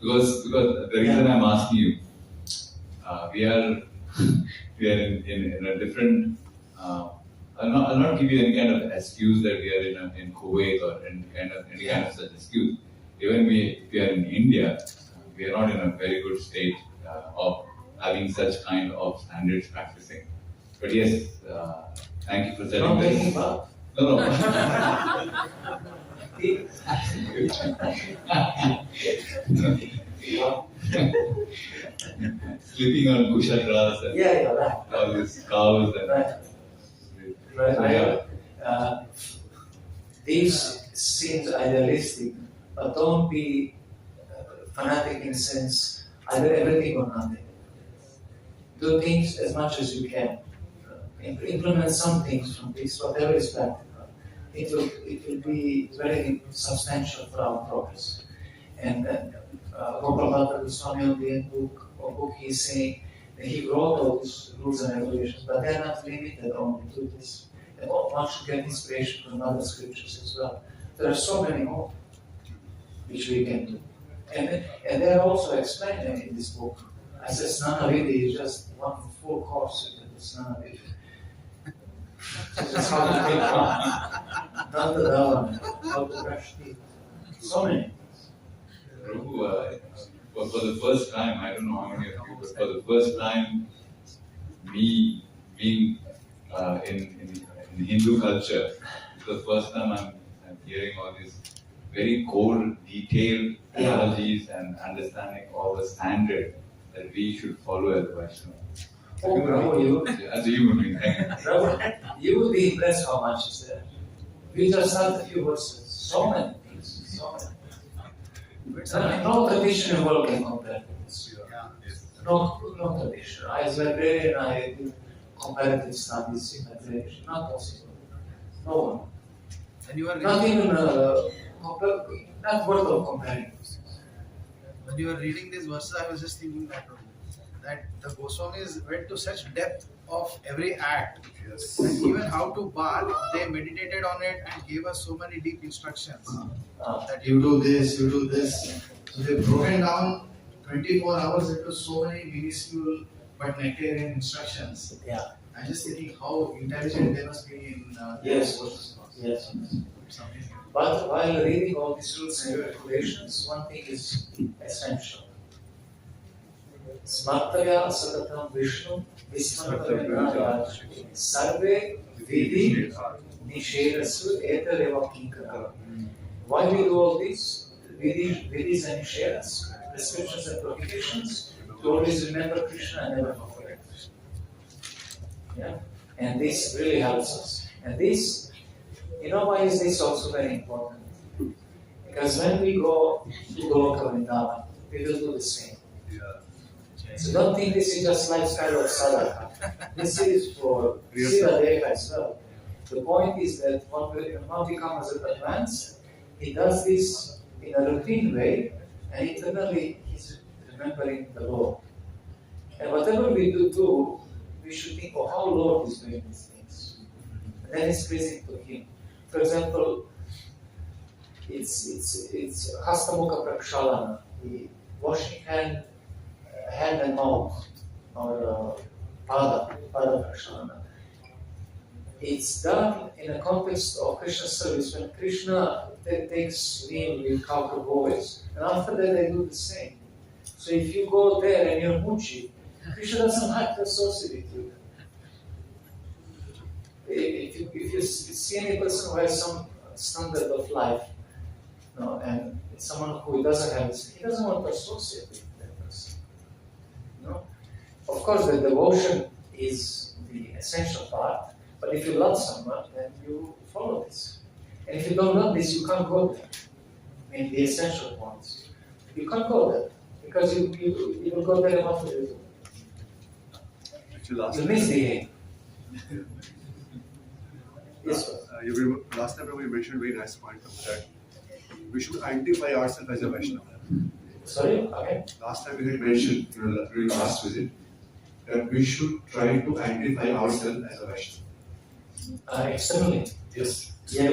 Because the reason I'm asking you, we are in a different. I'll not give you any kind of excuse that we are in Kuwait or any kind of such excuse. Even if we are in India, we are not in a very good state of having such kind of standards practicing. But yes, thank you for setting not this. taking bath. No. Sleeping on kusha grass and Right. all these cows and Right. These seems idealistic, but don't be fanatic in the sense either everything or nothing. Do things as much as you can. Implement some things from this, whatever is practical. It will be very substantial for our progress. And Gopal Bhatta Goswami on the end book he's saying that he wrote all these rules and regulations, but they're not limited only to this. And one should get inspiration from other scriptures as well. There are so many more which we can do. And they are also explained in this book. I said Snana Vidhi is just one full course in the Snana Vidhi. Just how to take one. Danta Dhavan, how to brush teeth. So many. Prabhu, for the first time, I don't know how many of you, but for the first time, me being in Hindu culture, it's the first time I'm hearing all these very core, detailed analogies and understanding all the standards that we should follow as a Vaishnava. Oh, Prabhu, As a human being, Prabhu, you will be impressed how much is there. We just had a few verses. So many things. So many. No tradition involved in compared to this. No tradition. As a librarian, I do comparative studies in library. Not possible. No one. And you are Not even not worth of comparing. when you were reading these verses, I was just thinking that the Goswamis went to such depth of every act. Yes. And even how to bath, they meditated on it and gave us so many deep instructions. That you do this, you do this. So they've broken down 24 hours into so many minuscule but nectarian instructions. Yeah. I'm just thinking how intelligent they must be in Yes. devotions. Yes. It's amazing. But while reading all these rules and regulations, one thing is essential. Smartaya satatam Vishnu vismartaya sarve vidhi nisherasu etareva kinkara. Why we do all this? Vidhis and nisheras, prescriptions and prohibitions, to always remember Krishna and never forget Krishna. Yeah? And this really helps us. And this, you know why is this also very important? Because when we go to Goloka Vrindavan, we will do the same. So don't think this is just lifestyle of sadhaka. This is for Sila Deva as well. The point is that when one becomes advanced, he does this in a routine way, and internally he's remembering the Lord. And whatever we do, we should think of how Lord is doing these things. And then it's pleasing to Him. For example, it's Hastamukha Prakshalana, the washing hand and mouth, or Pada Prakshalana. It's done in a context of Krishna service when Krishna takes meal with cow boys, and after that they do the same. So if you go there and you're Muchi, Krishna doesn't like to associate with you. If you see any person who has some standard of life, and it's someone who doesn't have this, he doesn't want to associate with that person. Of course, the devotion is the essential part, but if you love someone, then you follow this. And if you don't love this, you can't go there. I mean, the essential points. You can't go there, because you will go there and what will you do? You misbehave. Yes, sir. Last time we mentioned a very nice point of that we should identify ourselves as a Vaishnava. Sorry, okay. Last time we had mentioned during last visit that we should try to identify ourselves as a Vaishnava. Externally. Yes. Yeah,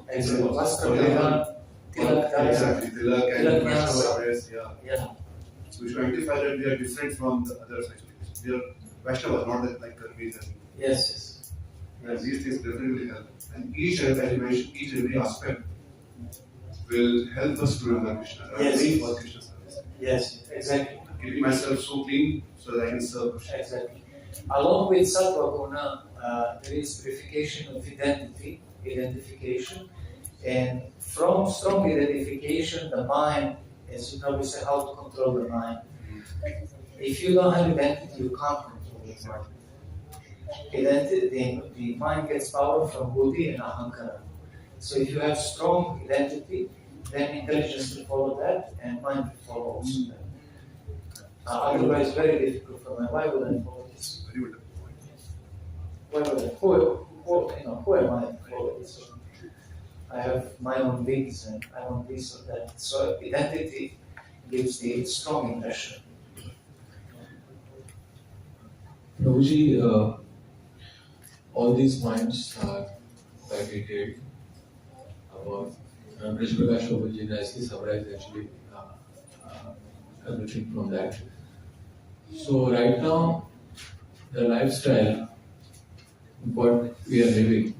exactly. Exactly. Tilak and Vaishnava. Yeah. So we should identify that we are different from the others actually. We are Vaishnavas, not like Karmis and Yes. and these things definitely help. And each, as I mentioned, each and every aspect will help us to remember Krishna. Yes. For Krishna service. Yes, exactly. Keeping myself so clean so that I can serve Krishna. Exactly. Along with Sattva Guna, there is purification of identification, and from strong identification, the mind, as you probably say, how to control the mind. If you don't have identity, you can't control the mind. Identity, the mind gets power from buddhi and ahankara. So if you have strong identity, then intelligence will follow that, and mind will follow also that. Otherwise, very difficult for me. Why would I follow this? Very wonderful point. Why would I? Who am I to follow this? I have my own wings, and I want this or that. So identity gives the strong impression. Prabhuji, all these points are quite detailed about Krishna Prakash Prabhuji nicely summarized actually everything from that. So right now, the lifestyle what we are living,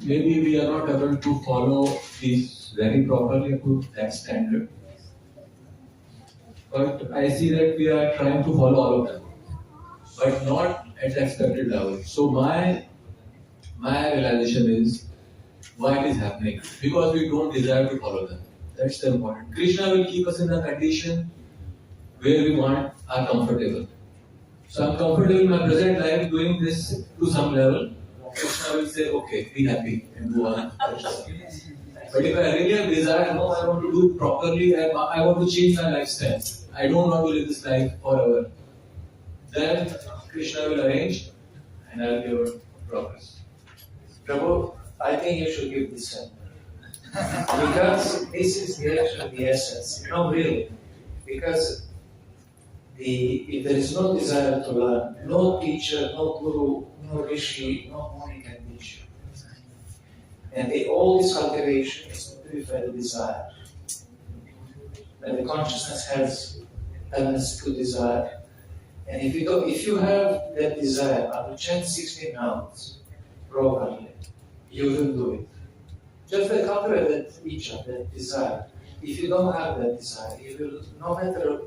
maybe we are not able to follow these very properly to that standard. But I see that we are trying to follow all of them, but not at the expected level. So my realization is why it is happening, because we don't desire to follow them. That's the important. Krishna will keep us in a condition where we are comfortable. So I'm comfortable in my present life doing this to some level. Krishna will say, okay, be happy and go on. But if I really have desire, no, I want to do it properly, I want to change my lifestyle. I don't want to live this life forever. Then Krishna will arrange and I will be able to progress. Prabhu, I think you should give this one. Because this is the essence. No, really. Because if there is no desire to learn, no teacher, no guru, no rishi, no money can teach you. And all this cultivation is to purify the desire. And the consciousness has tendency to desire. And if you have that desire, I will chant 16 rounds properly, you will do it. Just cultivate that icha, that desire. If you don't have that desire, you will, no matter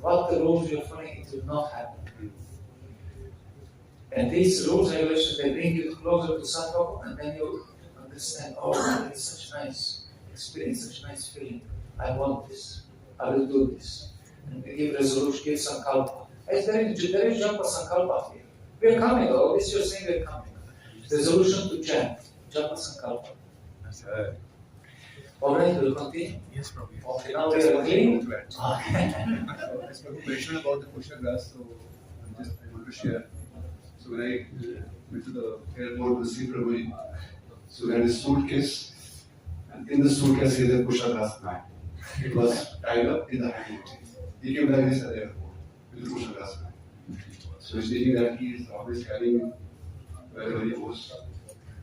what the rules you're following, it will not happen. And these rules and regulations, they bring you closer to Sattva, and then you understand, oh, it's such a nice experience, such a nice feeling. I want this. I will do this. And we give resolution, give sankalpa. There is Japa sankalpa here. We are coming, this you're saying we are coming. Resolution to chant, Japa sankalpa. Alright, we'll continue. Yes, Prabhu. Okay, now we are clean. Okay. As Prabhu mentioned about the kusha grass, so I want to share. So when I went to the airport to see Prabhuji, so we had a suitcase, and in the suitcase is a kusha grass mat. It was tied up in the hand. He came like this at the airport with the kusha grass mat. So he's thinking that he is always carrying wherever he goes.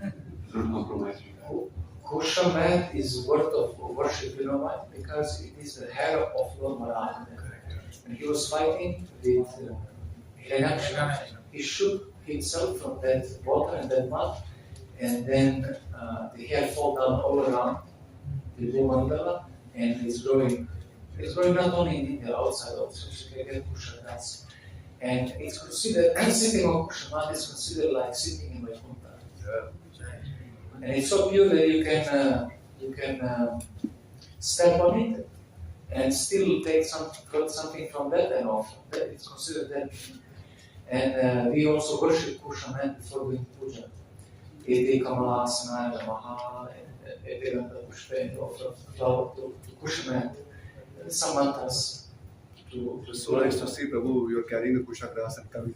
Does not compromise with that. Kusha mat is word of worship, you know why? Because it is the hair of Lord Maharaj. And he was fighting with Hiranyaksha. He shook himself from that water and that mud, and then the hair fall down all around the Bhumandala, and it's growing. It's growing not only in India, outside also. So you get kusha grass. And it's considered, sitting on kusha mat is considered like sitting in Vaikuntha. And it's so pure that you can step on it and still take something from that and off. That it's considered that. And we also worship kusha mat before doing puja. Iti Kamalasana, Namaha, and Etiranda Pushpa, and offer flower to kusha mat. Some mantras to So nice to see Prabhu, you are carrying the kusha grass and coming.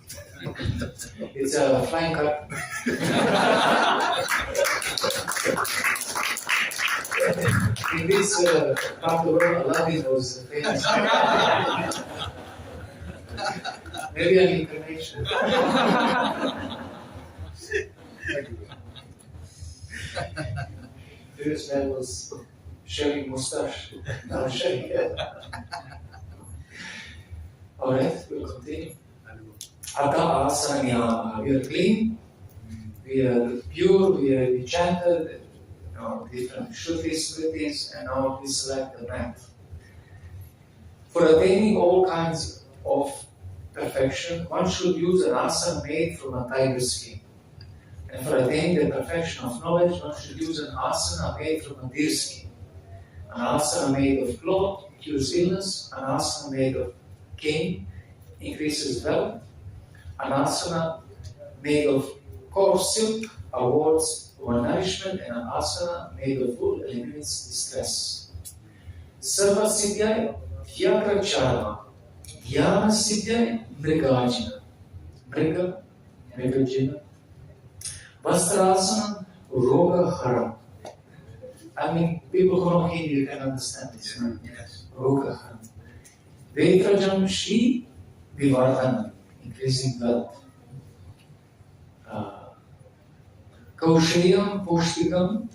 It's a flying car. In this part of the world, Aladdin was famous. Maybe an incarnation. Previous man was shaving mustache. Now shaving head. Alright, we'll continue. Ata asana niyama. We are clean, we are pure, we chanted, different shrutis, smritis, and now we select the mat. For attaining all kinds of perfection, one should use an asana made from a tiger skin. And for attaining the perfection of knowledge, one should use an asana made from a deer skin. An asana made of cloth cures illness, an asana made of cane increases wealth, an asana made of coarse silk awards one nourishment, and an asana made of wool eliminates distress. Sarva siddhyaya vyakracharma dhyana siddhyaya mrigajina. Mrigajina. Vastrasana roga haram. I mean, people who know Hindi, you can understand this. Yes. Roga haram. Vetrajam Shri Vivardhana, increasing wealth. Kaushayam Pushtigam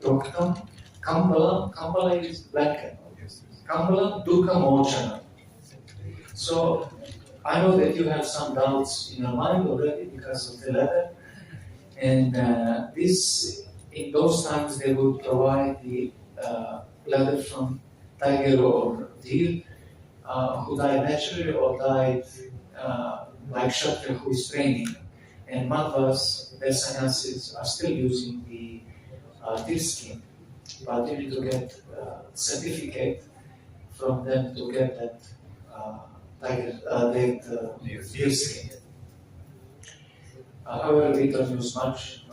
Proktam Kambala is blanket. Kambala Dukkha Mochana. So I know that you have some doubts in your mind already because of the letter. And this, in those times, they would provide the leather from tiger or deer who died naturally or died like Kshatriya who is training. And Madhvas, their sannyasis, are still using the deer skin. But you need to get certificate from them to get that deer skin. However, we don't use much.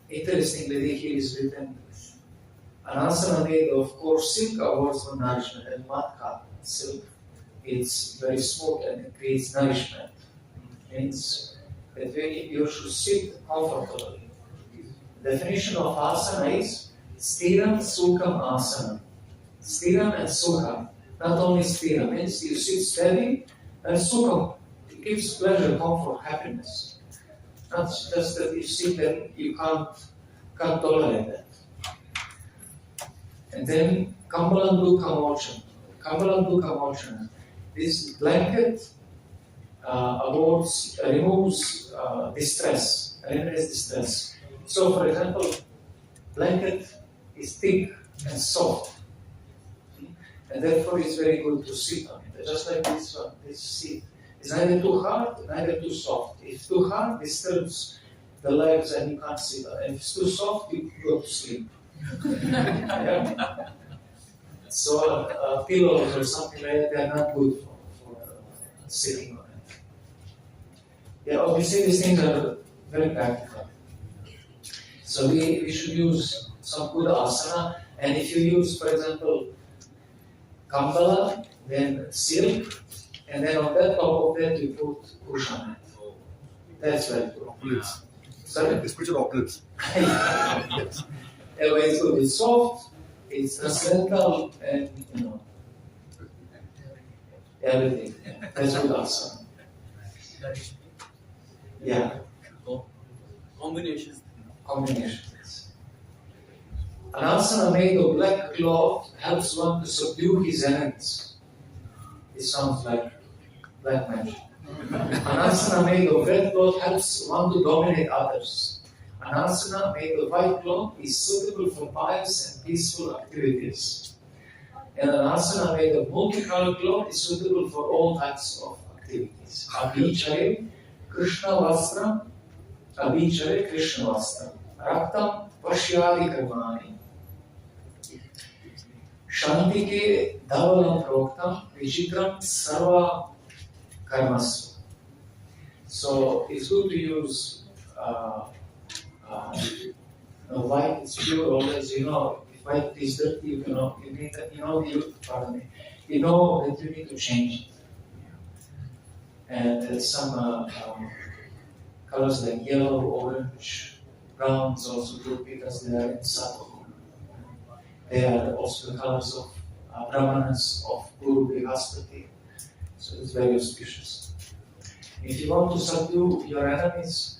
Interestingly, here is written, an asana made of coarse silk awards for nourishment, and matka silk, it's very smooth and it creates nourishment. It means that you should sit comfortably. The definition of asana is stiram sukham asana. Sthiram and Sukha. Not only Sthiram means you sit steady, and Sukha, it gives pleasure, comfort, happiness. Not just that you sit and you can't tolerate that. And then Kambalandu Kamochana. Kambalandu Kamochana. This blanket removes distress, eliminates distress. So, for example, blanket is thick and soft, and therefore it's very good to sit on it. Just like this one, this seat. It's neither too hard, neither too soft. If too hard, disturbs the legs and you can't sit on it. If it's too soft, you go to sleep. Yeah. So pillows or something like that, they are not good for sitting on it. Yeah, obviously these things are very practical. So we should use some good asana, and if you use, for example, kambala, then silk, and then on that top of that you put kushana. That's very good. Opulence. Sorry? Spiritual opulence. Yes. Anyway, it's good. It's soft, it's transcendental, and everything. That's good asana. Yeah. Combinations. Combinations. An asana made of black cloth helps one to subdue his enemies. It sounds like black magic. An asana made of red cloth helps one to dominate others. An asana made of white cloth is suitable for pious and peaceful activities. And an asana made of multicolored cloth is suitable for all types of activities. Abhichare Krishna Vastra, Abhichare Krishna Vastra, Raktam Vashyadi Karmani, Shantike Dhavalam Proktam, Vichitram Sarva Karmasu. So it's good to use white, it's pure always, if white is dirty, you need that, you know that you need to change it. And some colors like yellow, orange, browns also good because they are in subtle. They are also the colors of Brahmanas, of Guru Brihaspati. So it's very auspicious. If you want to subdue your enemies,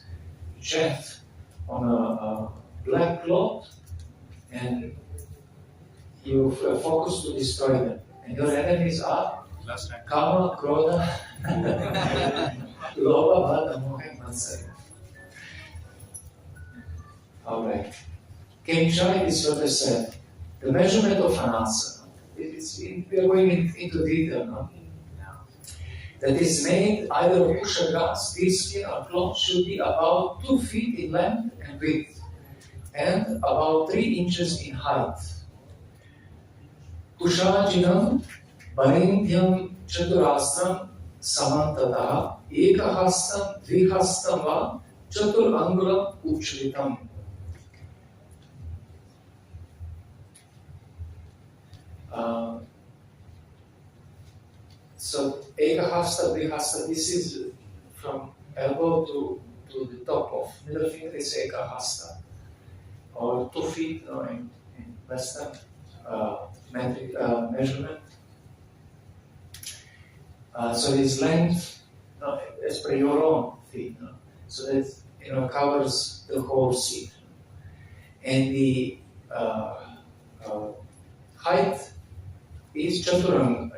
chant on a black cloth and you focus to destroy them. And your enemies are Kama, Krodha, Lobha, Bhada, Moha, and Matsaya. Alright. Kenchai is what I said. The measurement of an asana. We are going into detail now. That is made either of kusha grass, deerskin, or cloth should be about 2 feet in length and width, and about 3 inches in height. Kushajinam Barindhyam Chaturastram Samantataha Ekahastam Dvihastam Va Chatur Angulam Uchritam. So Ekahasta, Dvihasta, this is from elbow to the top of middle finger is Ekahasta, or 2 feet in Western metric measurement. So this length, as per your own feet, so that covers the whole seat, and the height is Chaturangulam.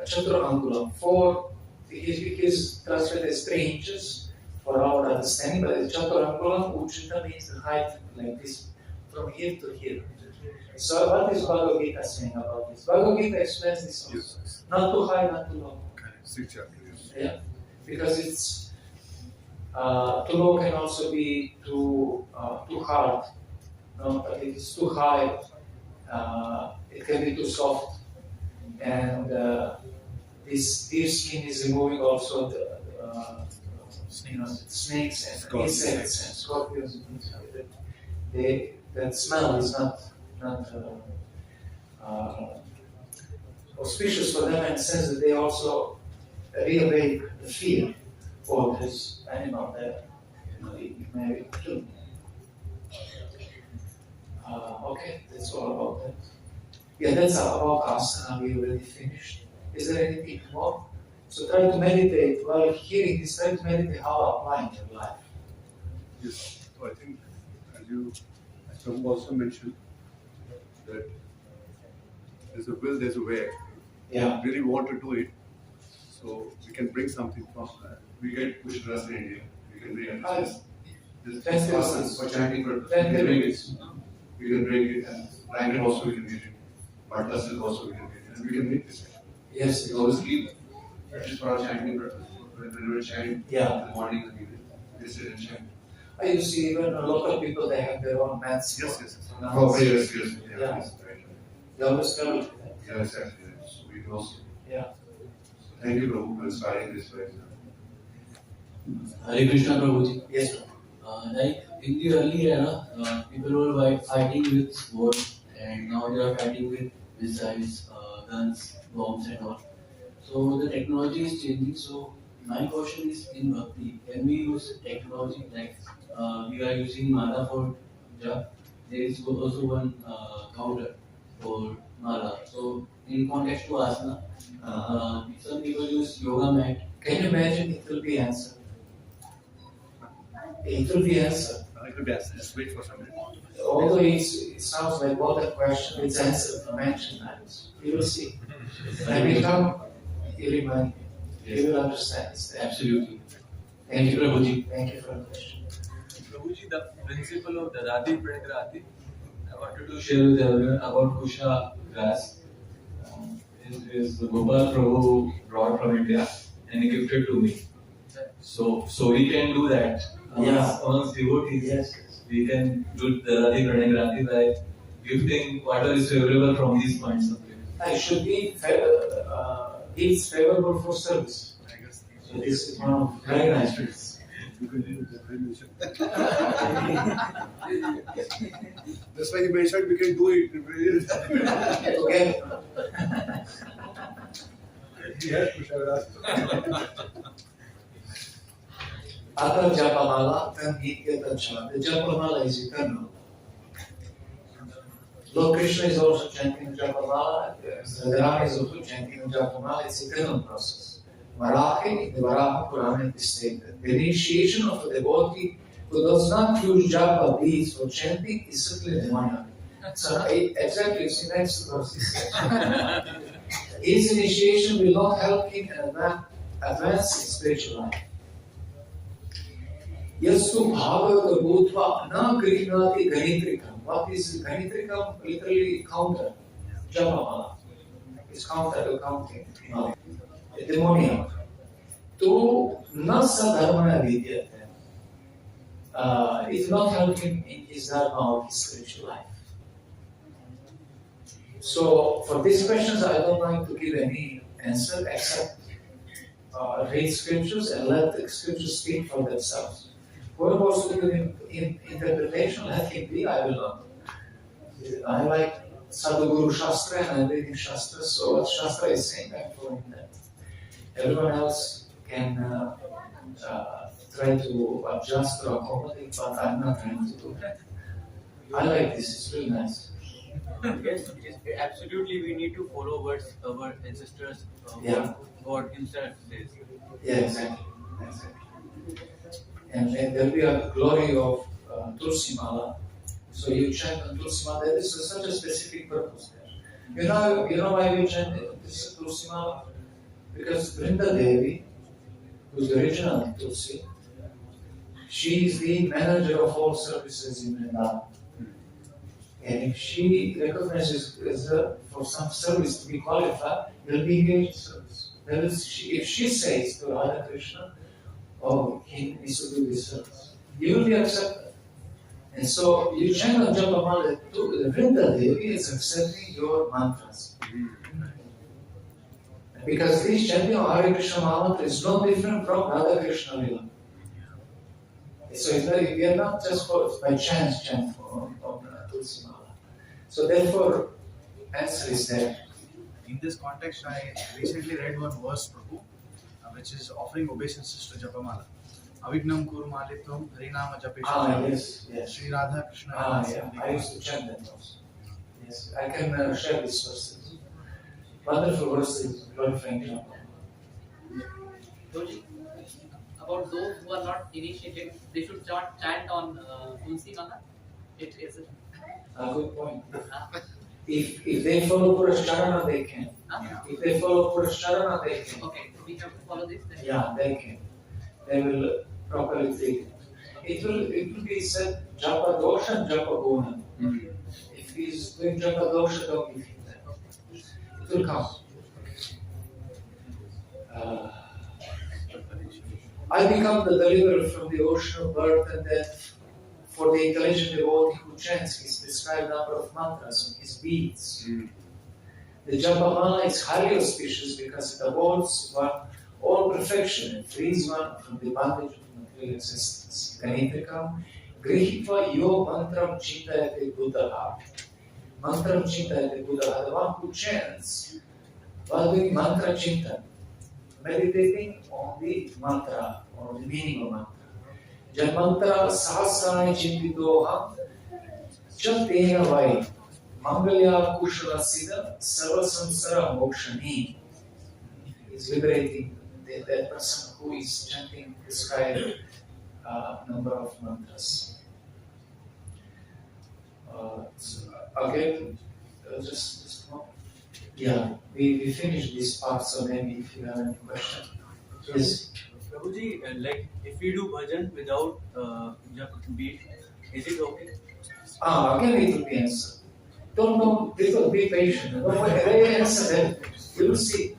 It is translated as 3 inches for our understanding, but Chaturangulam, Uchita means the height like this, from here to here. So what is Bhagavad Gita saying about this? Bhagavad Gita explains this also. Yes. Not too high, not too low. Six chapters. Yeah, because it's too low can also be too hard. No, but if it's too high, it can be too soft. And this deer skin is removing also the snakes and insects and scorpions. That smell is not auspicious for them, in the sense that they also reawake the fear for this animal that it may kill. Okay, that's all about that. Yeah, that's about asana. We already finished. Is there anything more? So try to meditate while hearing this. Try to meditate how apply in your life. Yes. So I think, as Prabhu also mentioned, that there's a will, there's a way. Yeah. We really want to do it, so we can bring something from we get pushed us in India. We can bring this asana for chanting purpose. We can bring it. We can bring it, and blanket also we can get it. Butler silk also we can get it, and we can make this. Yes. We always keep just for our chanting purpose. When we chant in the morning and evening, we sit and chant. You see, even a lot of people, they have their own mats. Yes. For prayers, yes. Yeah. Yes, right. They always travel to that. Yeah, exactly. So we can also. Yeah. So thank you, Prabhu, for inspiring this way. Hare Krishna, Prabhuji. Yes. Like in the early era, people were fighting with swords, and now they are fighting with missiles, guns, bombs, and all. So the technology is changing. So my question is, in Bhakti, can we use technology like we are using mala for jap? There is also one counter for mala. So in context to asana, some people use yoga mat. Can you imagine it will be answered? It will be answered. It will be answered. Just wait for some minute. Although it sounds like what a question, it's answered from ancient times. You will see. When we come, you remind me. You will understand. It's there. Absolutely. Thank you, Prabhuji. Thank you for the question. Prabhuji, the principle of Dadati Pranigrati, I wanted to Share with everyone about Kusha grass. Is Gopal Prabhu brought from India and he gifted to me. So we can do that. Amongst devotees, Yes. we can do the Radhi Pranigrati by gifting whatever is favorable from these points of view. It should be it's favorable for service. So this is one of very nice things. That's why he mentioned we can do it. Okay. Yes, Kusha. Other Japamala, then he get the chant. The Japamala is eternal. Lord Krishna is also chanting Japamala, Radharani is also chanting Japamala, it's an eternal process. Varaha, the Varaha Purana is stated. The initiation of a devotee who does not use Japa beads for chanting is simply demoniac. So exactly, see next verse. His initiation will not help him advance in spiritual life. Yastu bhagavata bhutva na grinati ganitrikam. What is ganitrikam? Literally counter. Japamala. It's counter to counting. Demoniac. To na sadharmana vidyate. It will not help him in his dharma or his spiritual life. So, for these questions, I don't like to give any answer except read scriptures and let the scriptures speak for themselves. Whoever wants to give interpretation, let him be, I will not. I like Sadhguru Shastra and I'm reading Shastra, so what Shastra is saying, I'm following that. Everyone else can try to adjust or accommodate, but I'm not trying to do that. I like this, it's really nice. Yes, absolutely. We need to follow what our ancestors, God Himself says. Yeah, exactly. And there will be a glory of Tulsi Mala. So you chant on Tulsi Mala. There is such a specific purpose there. You know why we chant this Tulsi Mala? Because Brinda Devi, who is the original Tulsi, she is the manager of all services in Vrindavan. And if she recognizes for some service to be qualified, will be engaged service. That is, if she says to Radha Krishna, oh, he needs to do this service, you will be accepted. And so you chant on Japamala to the Vrinda Devi is accepting your mantras. Because this chanting of Hare Krishna mantra is no different from Radha Krishna Lila. So we are not just by chance chant on Tulsi Mala. So therefore, answer is there. In this context, I recently read one verse, Prabhu, which is offering obeisances to Japamala. Avignam kuru malitvam harinama japesha. Yes. Sri Radha Krishna. I used to chant that also. Yes, I can share this verse. Wonderful verses glorifying Japa. Prabhuji, about those who are not initiated, they should start chant on Tulsi Mala. It is A good point. If they follow Purasharana, they can. If they follow Purasharana, they can. okay. So we have to follow this. Then. Yeah, they can. They will properly treat it. It will be said Japa Dosha and Japa Guna. If he is doing Japa Dosha, don't give him that. It will come. I become the deliverer from the ocean of birth and death. For the intelligent devotee who chants his prescribed number of mantras on his beads. The Japamala is highly auspicious because it awards one all perfection and frees one from the bondage of material existence. Ganitrika, Grihitva yo mantram chintayate buddha. Mantram chintayate buddha. The one who chants while doing mantra chintan, meditating on the mantra or the meaning of mantra. जब मंत्र सहस्राणि चिंतितोहम चतेन वै मंगल्या कुशलस्य सर्व संसार मोक्षणी is liberating that person who is chanting prescribed number of mantras. Again, just yeah, we finished this part, so maybe if you have any question, yes. Prabhuji, like if we do bhajan without beat, is it okay? Again it will be answered. Don't be patient. Don't wait. They answer them. You will see.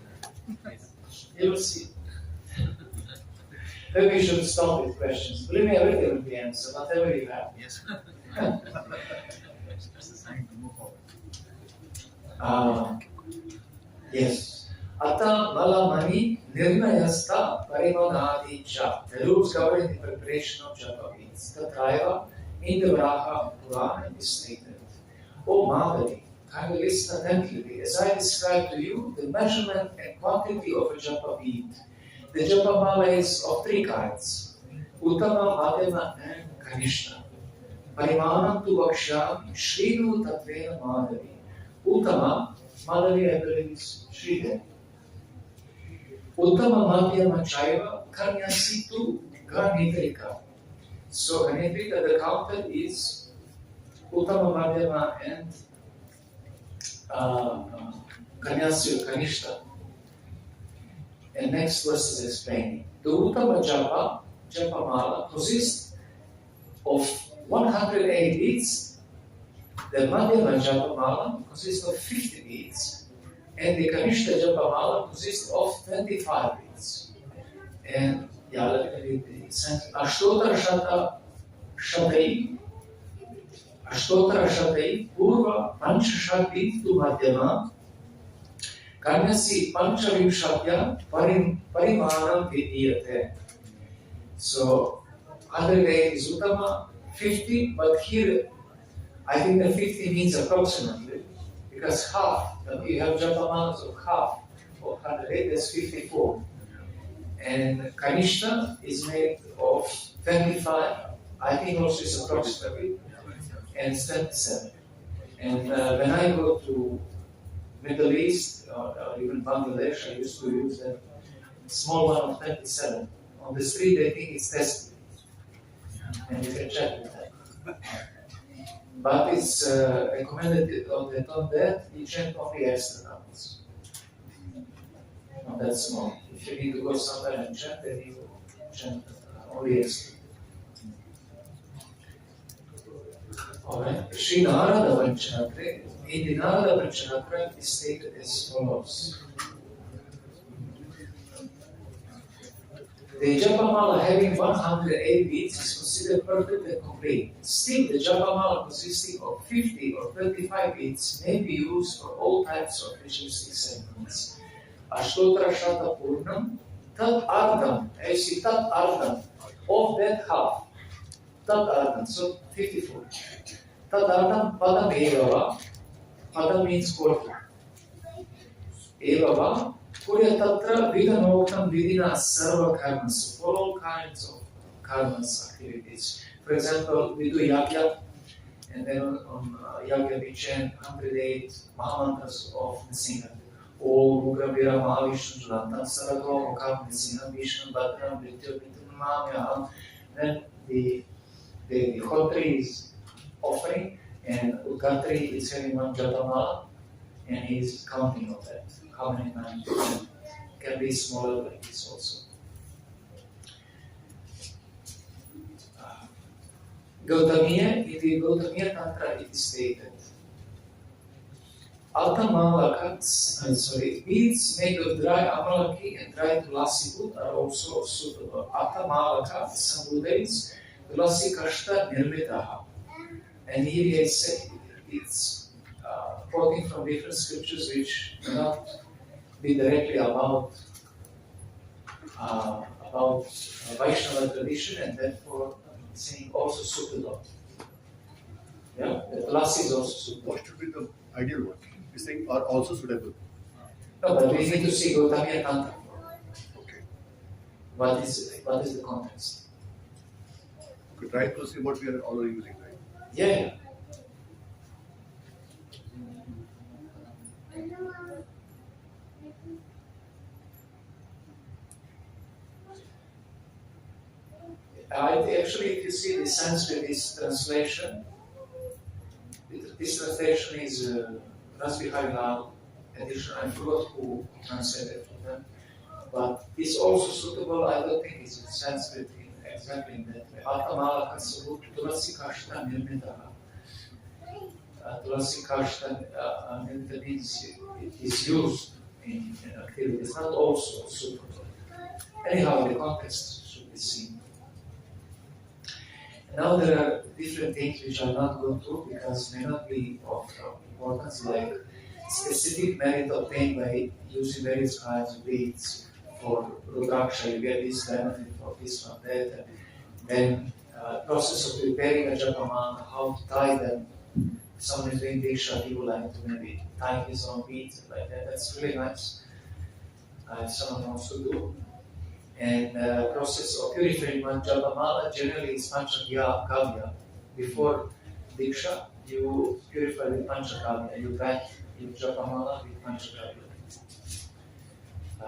You will see. Maybe we should stop with questions. Believe me, everything will be answered. Whatever you have. Yes. That's a sign to move forward. Yes. Ata Malamani Nirnayasta Parimanadi Jap. The rules governing the preparation of Japa beads. Tatraiva in the Varaha Purana is stated. O Madhavi, kindly listen attentively as I describe to you the measurement and quantity of a Japa bead. The Japa mala is of three kinds: Uttama, Madhyama, and Kanishta. Parimanam tu Vaksham Shrinu Tatvena Madhavi. Uttama, Madhavi, I believe is Sridevi. Uttama Madhyama Chaiva Kanyasitu Ganitrika. So Ganitrika, the counter is Uttama Madhyama and Kanyasya Kanishta. And next verse is explaining. The Uttama Japa Mala consists of 108 beads. The Madhyama Japa Mala consists of 50 beads. And the Kanishta Japa Mala consists of 25 beads. And yeah, let me read the sentence. Ashtotra Shatai Purva Panchashat Bead to Madhyama Kanyasi Panchavimshatya Parimanam Vidiyate. So, other way is Uttama 50, but here I think the 50 means approximately, because half, you have Japamalas of half of 108, that's 54. And Kanishta is made of 25, I think also is approximately, and 27. And when I go to Middle East or even Bangladesh, I used to use that small one of 27. On the street, they think it's tested. And you can check with that. But it's recommended on that you chant only extra numbers. Not that small. If you need to go somewhere and chant, then you chant only extra. Alright. Sri Narada Vanchanatra. In the Narada Vanchanatra is stated as follows. The Japamala having 108 beads is considered perfect and complete. Still, the Japamala consisting of 50 or 35 beads may be used for all types of ritualistic ceremonies. Ashtotra Shata Purnam, Tat Ardam, I see Tat Ardam, of that half. Tat Ardam, so 54. Tat Ardam Padam Evava, Padam means quarter. Evava, Kurya Tatra Vidanokam Vidina Sarva Karmas, for all kinds of karmas activities. For example, we do yajna, And then on Yagya we chant 108 Mahamantras of Nrsimha. Om Ugra Vira Mahavishnu Julantam Sarado Mukam Nrsimha Vishnu Bhadram Mrityu Vitunamamyaham. Then the Khotri is offering, and Udgatri is having one Japamala, and he is counting on that. How many times? Can be smaller like this also. Gautamiya, in the Gautamiya Tantra it is stated, beads made of dry amalaki and dry tulasi wood are also suitable. Atamalaka, some days, tulasi kashta nirmitaha. And here he has said it's quoting from different scriptures which do not be directly about Vaishnava tradition, and therefore saying also suitable. Yeah, the tulasi is also suitable. What should be the ideal one? You're saying are also suitable. No, but we need to see Gautamiya Tantra. Okay. What is the context? Okay, try to see what we are all using, right? Yeah. Actually, if you see the Sanskrit, this translation, this translation is Rasbihari Lal edition. I forgot who translated for them, but it's also suitable. I don't think it's in Sanskrit exactly in that way. Atamala Katsabut Tulasi Kashta Nirmitaha. Tulasi Kashta Nirmita means it is used in activities, not also suitable. Anyhow, the context should be seen. Now there are different things which are not going through because may not be of importance, like specific merit obtained by using various kinds of beads for Rudraksha. You get this benefit for this one, that, and then process of preparing a Japamala, how to tie them. Someone is doing Diksha, he would like to maybe tie his own beads like that. That's really nice. Someone wants to do. And process of purifying one Japamala generally is Panchakavya. Before Diksha, you purify with Panchakavya. You back your Japamala with Panchakavya.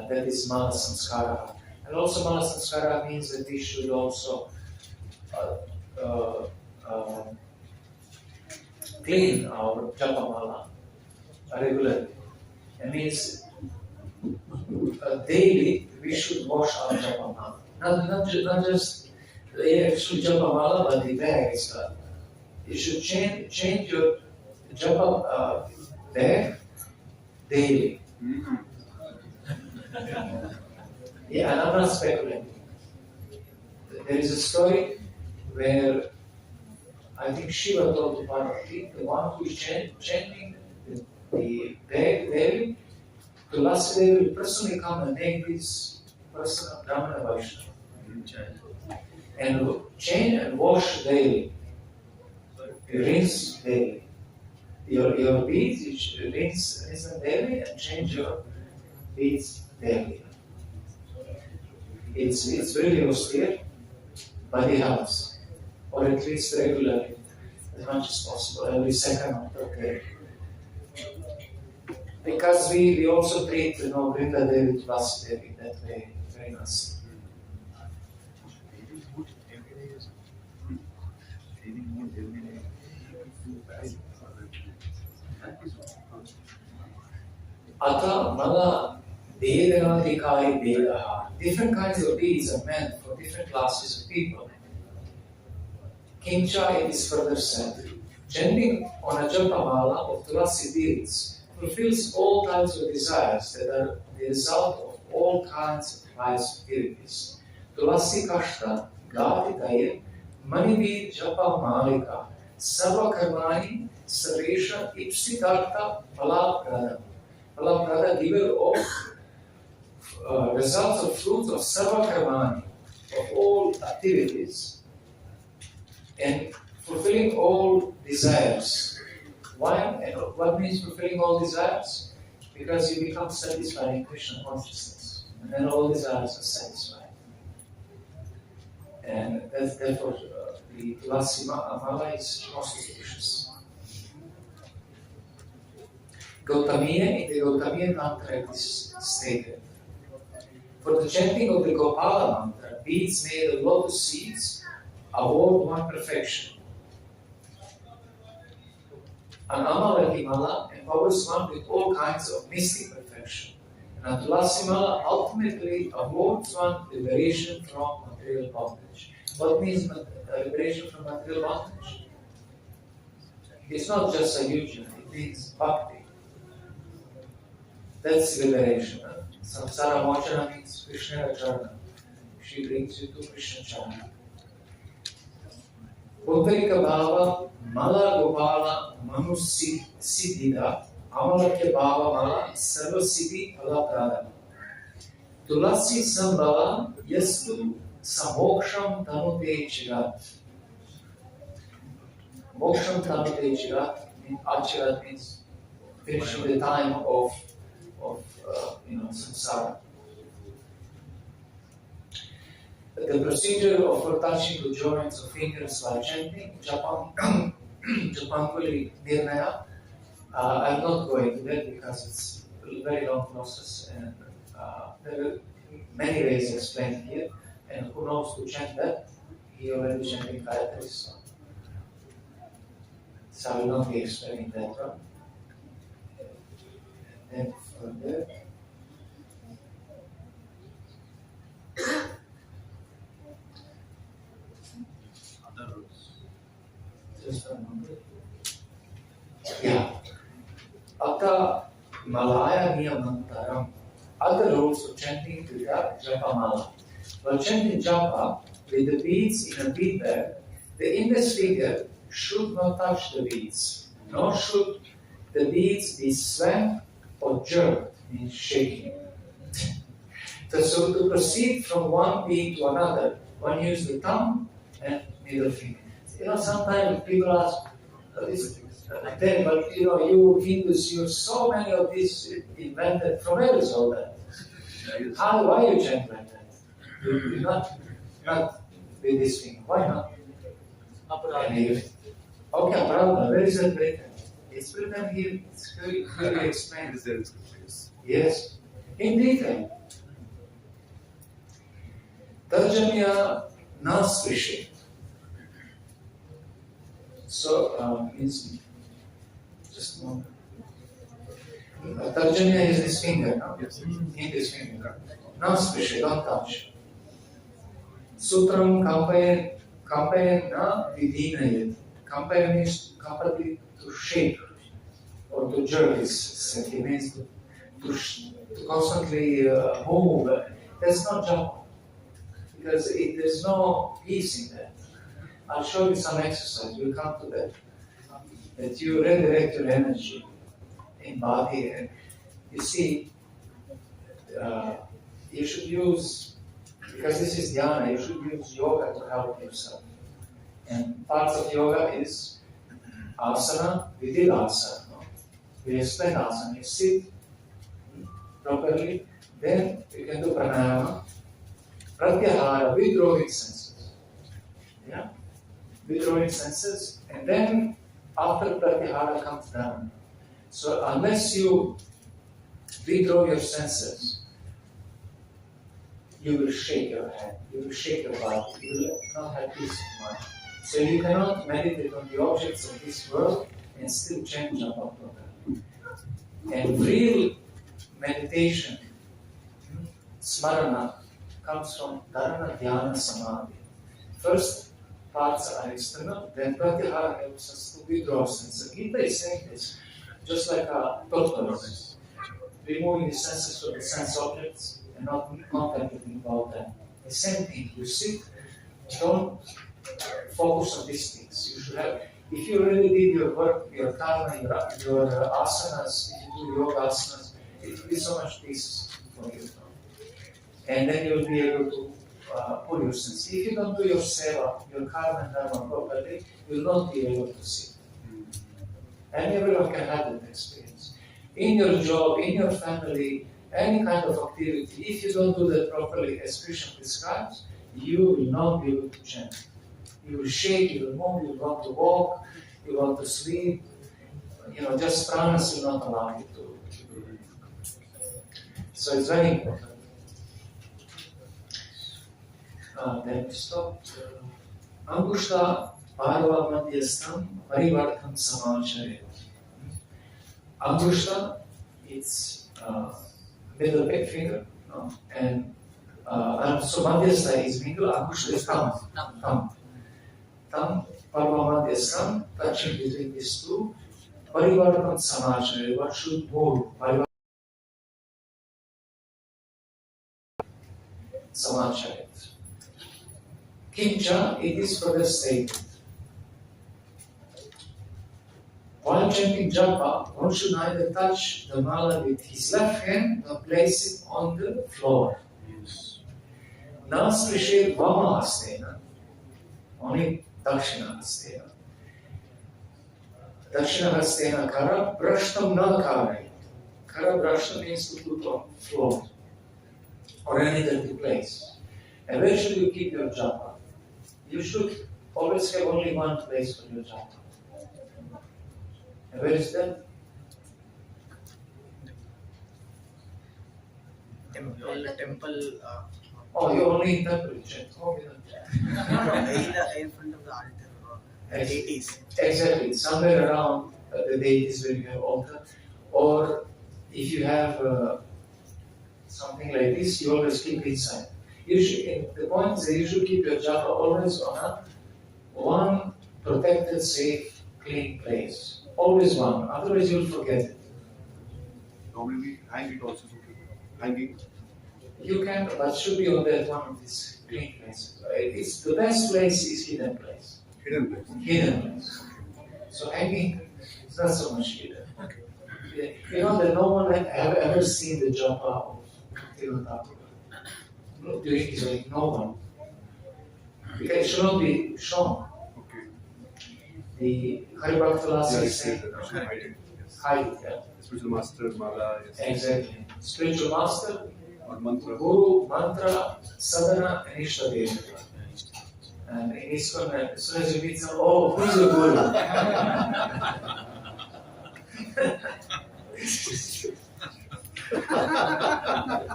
That is Mala Samskara. And also Mala Samskara means that we should also clean our Japamala regularly. It means daily we should wash our Japamala. Not just the actual Japamala, but the bag as well. You should change your Japa bag daily. Yeah, and I'm not speculating. There is a story where I think Shiva told to Parvati, the one who is changing the bag daily, to last day will personally come and make this person a Brahmana Vaishnava. And change and wash daily. Rinse daily. Your beads, you rinse them daily and change your beads daily. It's really austere, but it helps. Or at least regularly, as much as possible, every second or third day. Because we also treat Brinda Devi to Last Devi that way, very nice. Ata Mala Devanadikari Devaha. Different kinds of beads are meant for different classes of people. Kimcha, it is further said, chanting on a Japamala of Tulasi beads fulfills all kinds of desires that are the result of all kinds of pious activities. Tulasi Kashta, Gatitaye, Manivi Japa Malika, Sarva Karmani, Sarvesha Ipsitartha Palaprada. Palaprada, giver of results of fruits of Sarva Karmani, of all activities, and fulfilling all desires. Why? And what means fulfilling all desires? Because you become satisfied in Krishna consciousness, and then all desires are satisfied. And therefore, the tulasi mala is most auspicious. Gautamiya, in the Gautamiya mantra it is stated. For the chanting of the Gopala mantra, beads made of lotus seeds award one perfection. An Amalaki mala empowers one with all kinds of mystic perfection. And a tulasi mala ultimately awards one liberation from material bondage. What means liberation from material bondage? It's not just a yujna, it means bhakti. That's liberation. Samsara mochana means Krishna Acharana. She brings you to Krishna Charana. Puntarika Bhava, Mala Gopala, Manu Siddhida, Amalakya Bhava Mala, Sarva Siddhi Palaprada. Tulasi Sambhava, Yastu Samoksham Tanute Chirat. Moksham Tanute Chirat, Achirat means finishing the time of samsara. The procedure for touching the joints of fingers while chanting, Japankuli Nirnaya, I'm not going to that because it's a very long process and there are many ways explained here, and who knows to chant that? He already chanting Gayatri, so I will not be explaining that one. And further, Other rules. just a moment. Yeah. Ata Malaya Niyamantaram. Other rules of chanting with the Japa Mala. While chanting Japa with the beads in a bead bag, the index finger should not touch the beads, nor should the beads be swamped or jerked, means shaking. So to proceed from one bead to another, one uses the thumb and middle finger. Sometimes people ask, then, but you Hindus use so many of these invented, from where is all that? Why you chant like that? You not with this finger. Why not? Okay, Aparada, where is that written? It's written here, it's clearly explained. Yes, in detail. Tarjanya Nasrishi. So, means, just a moment. Tarjanya is this finger, no? Yes. In this finger. Nasrishi, don't touch. Sutram Kampayan na vidinayat. Kampayan means completely to shake or to jerk. It means to constantly move. That's not japa. Because there's no peace in that. I'll show you some exercise, we'll come to that. That you redirect your energy in body. And you see, you should use, because this is dhyana, you should use yoga to help yourself. And parts of yoga is asana, we did asana. No? We explained asana. You sit properly, then you can do pranayama. Pratyahara, withdrawing senses. Yeah? Withdrawing senses, and then after pratyahara comes down. So unless you withdraw your senses, you will shake your head, you will shake your body, you will not have peace of mind. So you cannot meditate on the objects of this world and still change Japa program. And real meditation, smarana, comes from dharana, dhyana, samadhi. First parts are external, then pratyahara helps us to withdraw senses. Gita is saying this, just like a tortoise, removing the senses from the sense objects and not contemplating about them. The same thing, you sit, don't focus on these things. You should have, if you really did your work, your karma, your asanas, if you do yoga asanas, it will be so much peace for you. And then you'll be able to pull your sense. If you don't do your seva, your karma and dharma properly, you'll not be able to see. And everyone can have that experience. In your job, in your family, any kind of activity, if you don't do that properly as Krishna prescribes, you will not be able to chant. You will shake, you will move, you want to walk, you want to sleep. Just pranas will not allow you to do it. So it's very important. Then we stop. Angushta Parva Madhyastam Parivartam Samacharya. Angushta, it's middle finger, and so Madhyastha is middle, Angushta is thumb. Thumb, Parva Madhyastam, touching between these two. Parivartam Samacharya, what should move? Samacharya. Kincha, it is further stated. While chanting japa, one should neither touch the mala with his left hand nor place it on the floor. Nasprishe vama hastena, only dakshina hastena. Dakshina hastena kara brashtam na kare. Kara brashtam means to put on floor or any dirty place. And where should you keep your japa? You should always have only one place for your japa. And where is that? Temple. Oh, you're only in temple. Okay. In front of the altar. Deities. Exactly. Somewhere around the deities where you have altar. Or if you have something like this, you always keep inside. The point is that you should keep your japa always on one protected, safe, clean place. Always one. Otherwise, you'll forget it. Normally, we hang it also. Hanging. You can, but should be on that one of these clean places. It's the best place is hidden place. Hidden place. Hidden place. So hanging is not so much hidden. Okay. You know that no one have ever seen the japa of Tirunapura. Doing is like no one. Because it should not be shown. Okay. The Haribhaktalasa is saying, hide it, yeah. Spiritual master, mala, yes. Exactly. Spiritual master, or mantra. Guru, mantra, sadhana, and Ishtadeva. And in ISKCON, as soon as you meet someone, oh, who's your Guru?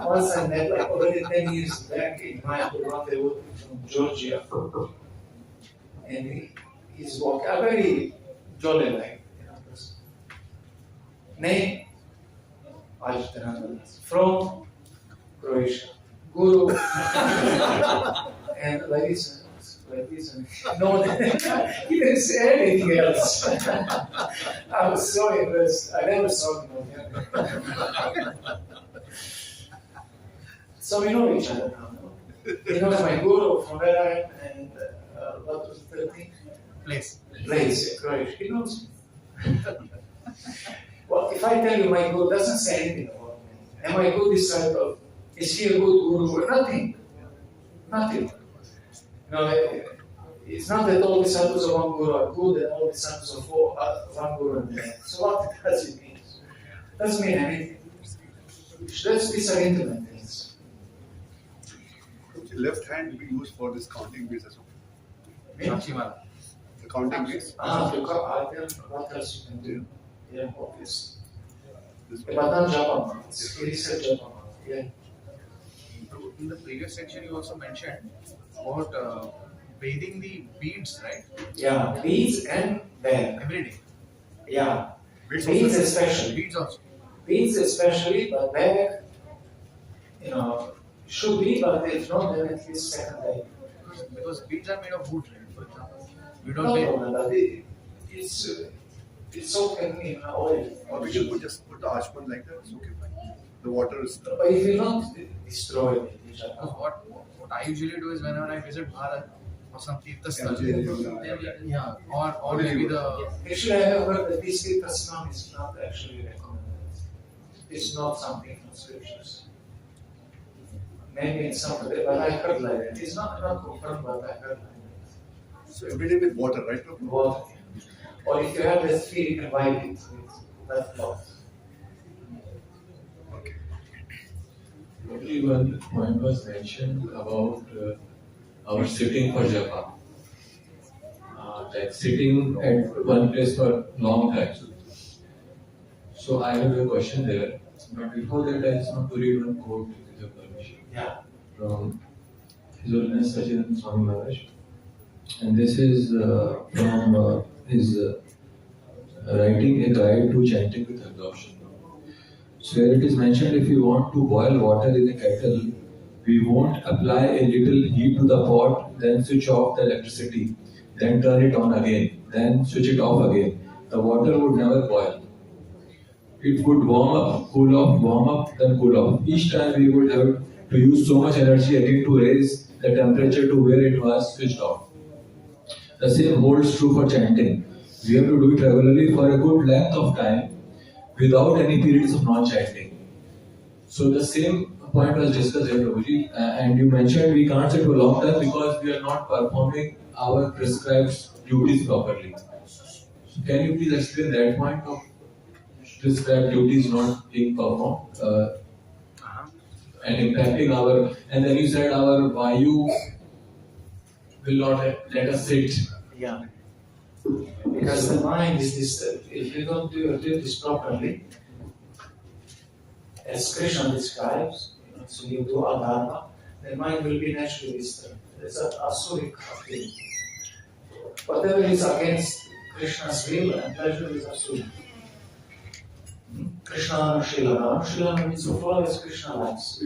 Once I met, like already 10 years back in Mayapur, from Georgia. And he's walking, a very jolly like person. Name Ajitananda, from Croatia. Guru and like this and no, he didn't say anything else. I was so impressed. I never saw him again. So we know each other now. He knows my guru from where I am and what was the third thing? Place, Croatia. He knows me. Well, if I tell you my guru doesn't say anything about me, am I a good disciple? Is he a good guru? Nothing. Nothing. It's not that all disciples of one guru are good and all disciples of one guru are bad. So what does it mean? It doesn't mean anything. These are intimate things. The left hand we use for this counting base as well. Shakshimala. The counting base. What else you can do? Yeah, obviously. This But one. not Japa. It is a Japa. Yeah. In the previous section, you also mentioned about bathing the beads, right? Yeah, beads and bag. Every day. Yeah, Beads beads also. especially. Beads also. Beads especially, but bag, should be, but if not, then at least second day. Because beads are made of wood, right? For example. You No don't make. problem, but it's soaked in oil. Or we can just put the ashpan like that. It's okay. The water is. But it will not destroy it. What I usually do is whenever I visit Bharat or some Tirthasthal, Yeah. or maybe the Actually, I have heard that this Tirthasnam is not actually recommended. It's not something from scriptures. Maybe in some of it, but I heard like that. It's not confirmed, but I heard like that. So every day with water, right? Prabhu? Water. Or if you have that feel, you can wipe it with that cloth. Okay. Only one point was mentioned about our sitting for japa. like sitting at one place for long time. So I have a question there. But before that, I just want to read one quote with your permission. Yeah. From His Holiness Sachidananda Swami Maharaj. And this is from his writing a guide to chanting with absorption. So here it is mentioned, if you want to boil water in a kettle, we won't apply a little heat to the pot, then switch off the electricity, then turn it on again, then switch it off again. The water would never boil. It would warm up, warm up, then cool off. Each time we would have to use so much energy again to raise the temperature to where it was switched off. The same holds true for chanting. We have to do it regularly for a good length of time without any periods of non-chanting. So the same point was discussed here, prabhuji, and you mentioned we can't sit for a long time because we are not performing our prescribed duties properly. So can you please explain that point of prescribed duties not being performed and impacting our, and then you said our vayu will not let us sit. Yeah. Because the mind is disturbed. If you don't do your duties properly, as Krishna describes, so you do adharma, the mind will be naturally disturbed. It's an asuric activity. Whatever is against Krishna's will and pleasure is asuric. Krishna Anushilana. Anushilana means to follow as Krishna likes.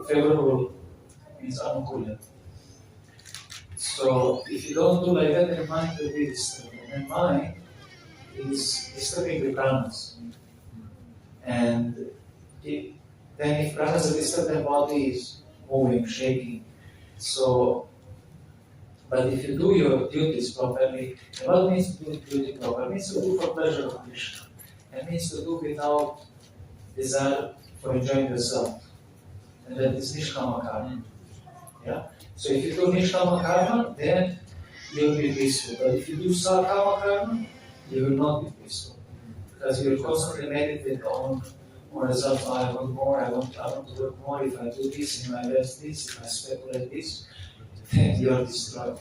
Favorable means anukula. So if you don't do like that, your mind will be disturbed. And mind is disturbing the pranas. And then if pranas are disturbed, the body is moving, shaking. So, but if you do your duties properly, what means to do duty properly? It means to do for pleasure of Krishna. It means to do without desire for enjoying yourself. And that is nishkama karma. Yeah? So if you do nishkama karma, then you will be peaceful. But if you do sakama karma, you will not be peaceful. Because you will constantly meditate on results. Oh, I want more, I want to work more. If I do this, if I invest this, if I speculate this, then you are destroyed.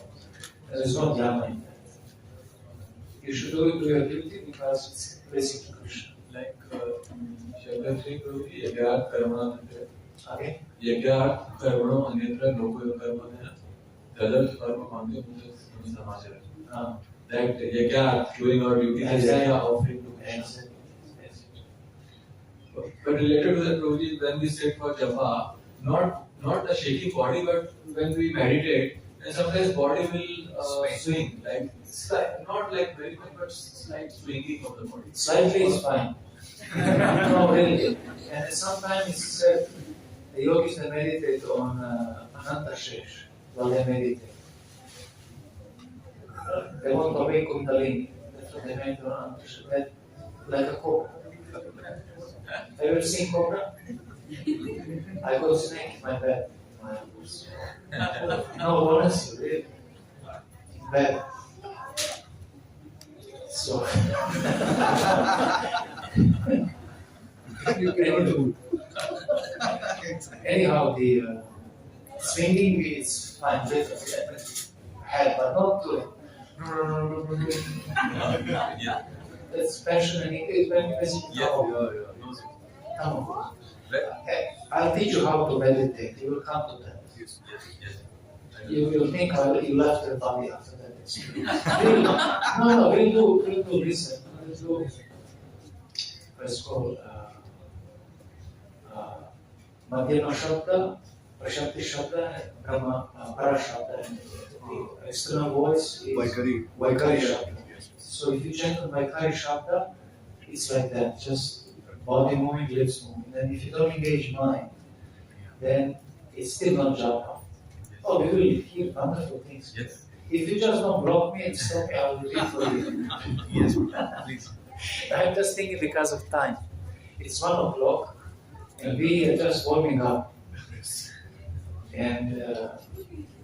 There is no dhyana in that. You should do your duty because it's pleasing to Krishna. Like Shabda Sri Prabhuji, Yagyat Karmana Nitra. Okay? Yagyat Karmano Anitra Lokoyo Karmana Tadal Karma Pandya Musa Samachara. That Yagyat, doing our duty, is Yagya offering to Krishna. But related to that, Prabhuji, when we sit for japa, not the shaking body, but when we meditate, and sometimes body will swing, like not like very much, but slight swinging of the body. Slightly is fine. No, really. And sometimes it's said the yogis they meditate on Ananta Shesh while they meditate. They want to awake Kundalini. That's what they meditate on Ananta Shesh. Like a cobra. Have you ever seen cobra? I got a snake in my bed. No, honestly, really. Bad. So, anyhow, the swinging is fine, head, but not to That's passion and it is Come on. I'll teach you how to meditate. You will come to that. Yes. You will think you left your body after that. We'll do listen. We'll do what's called Madhyama Shabda, Prashapti Shabda, Brahma Para Shabda, and the external voice is Vaikari Shabda. So if you chant on Vaikari Shabda, it's like that, just body moving, lips moving. And if you don't engage mind, then it's still not japa. Oh, we will hear wonderful things. Yes. If you just don't block me and stop me, I will read for you. Yes, please. I'm just thinking because of time. It's 1 o'clock, and we are just warming up. And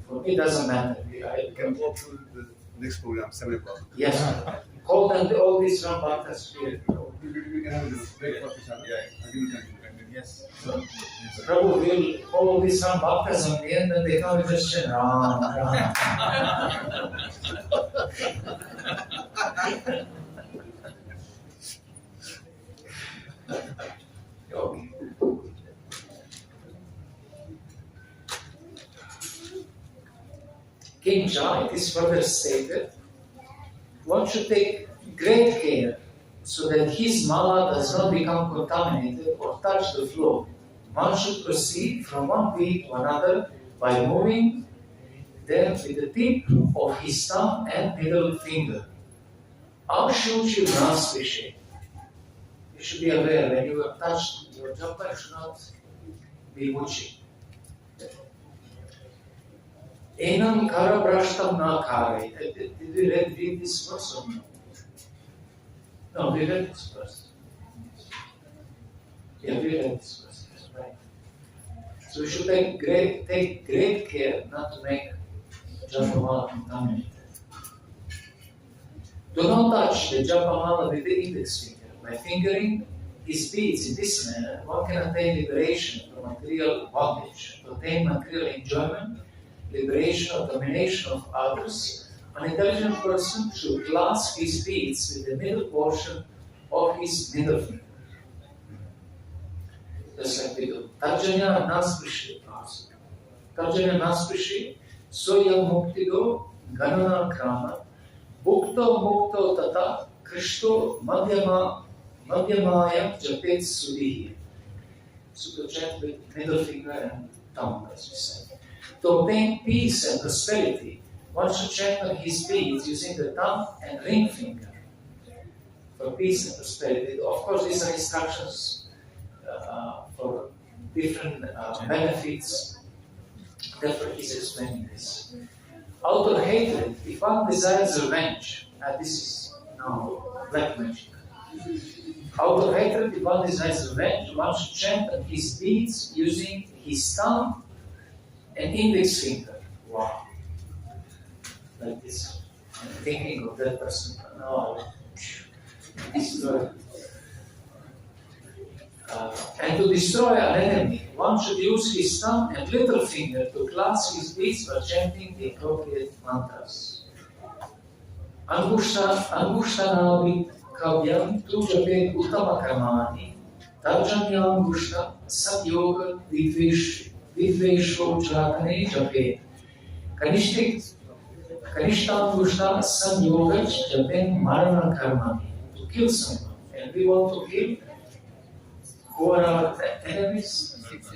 for me, it doesn't matter. I can walk to the next program, 7 o'clock. Yes. Call them all these Rambhakas here. We can have a break for Krishna. I'll give you time. Yes. Prabhu will all these Rambhakas on the end, and they come and just chant Ram, Ram. Kincha, it is further stated, one should take great care so that his mala does not become contaminated or touch the floor. One should proceed from one peak to another by moving them with the tip of his thumb and middle finger. Akshuchi Naspishi. You should be aware when you have touched your japa, you should not be muchi. Enam kara brashtam na kare. Did we read this verse or no? No, we read this verse. Yeah, we read this verse. That's right. So we should take great care not to make Japamala contaminated. Do not touch the Japamala with the index finger. By fingering his beads in this manner, one can attain liberation from material bondage, to attain material enjoyment, liberation or domination of others. An intelligent person should clasp his beads with the middle portion of his middle finger. Just like we do. Tarjanya Nasprishi. Tarjanya Nasprishi. Soya Muktido Ganana Krama. Bhukto Mukto Tata Krishto Madhyamaya Japet Sudhi. So to chant with middle finger and thumb, as we say. To obtain peace and prosperity, one should chant on his beads using the thumb and ring finger. For peace and prosperity. Of course, these are instructions for different benefits. Therefore, he's explaining this. Out of hatred, if one desires revenge, and this is now black magic. Out of hatred, if one desires revenge, one should chant on his beads using his thumb and index finger. Wow. Like this. I'm thinking of that person. No, destroy. And to destroy an enemy, one should use his thumb and little finger to clasp his beads by chanting the appropriate mantras. Angushtanabhi kavyam tu japet uttama karmani tarjanyam gushta satyoga vidveshvo chakane japet kanishtam gushta satyoga japet marana karmani. To kill someone, and we want to kill. Who are our enemies?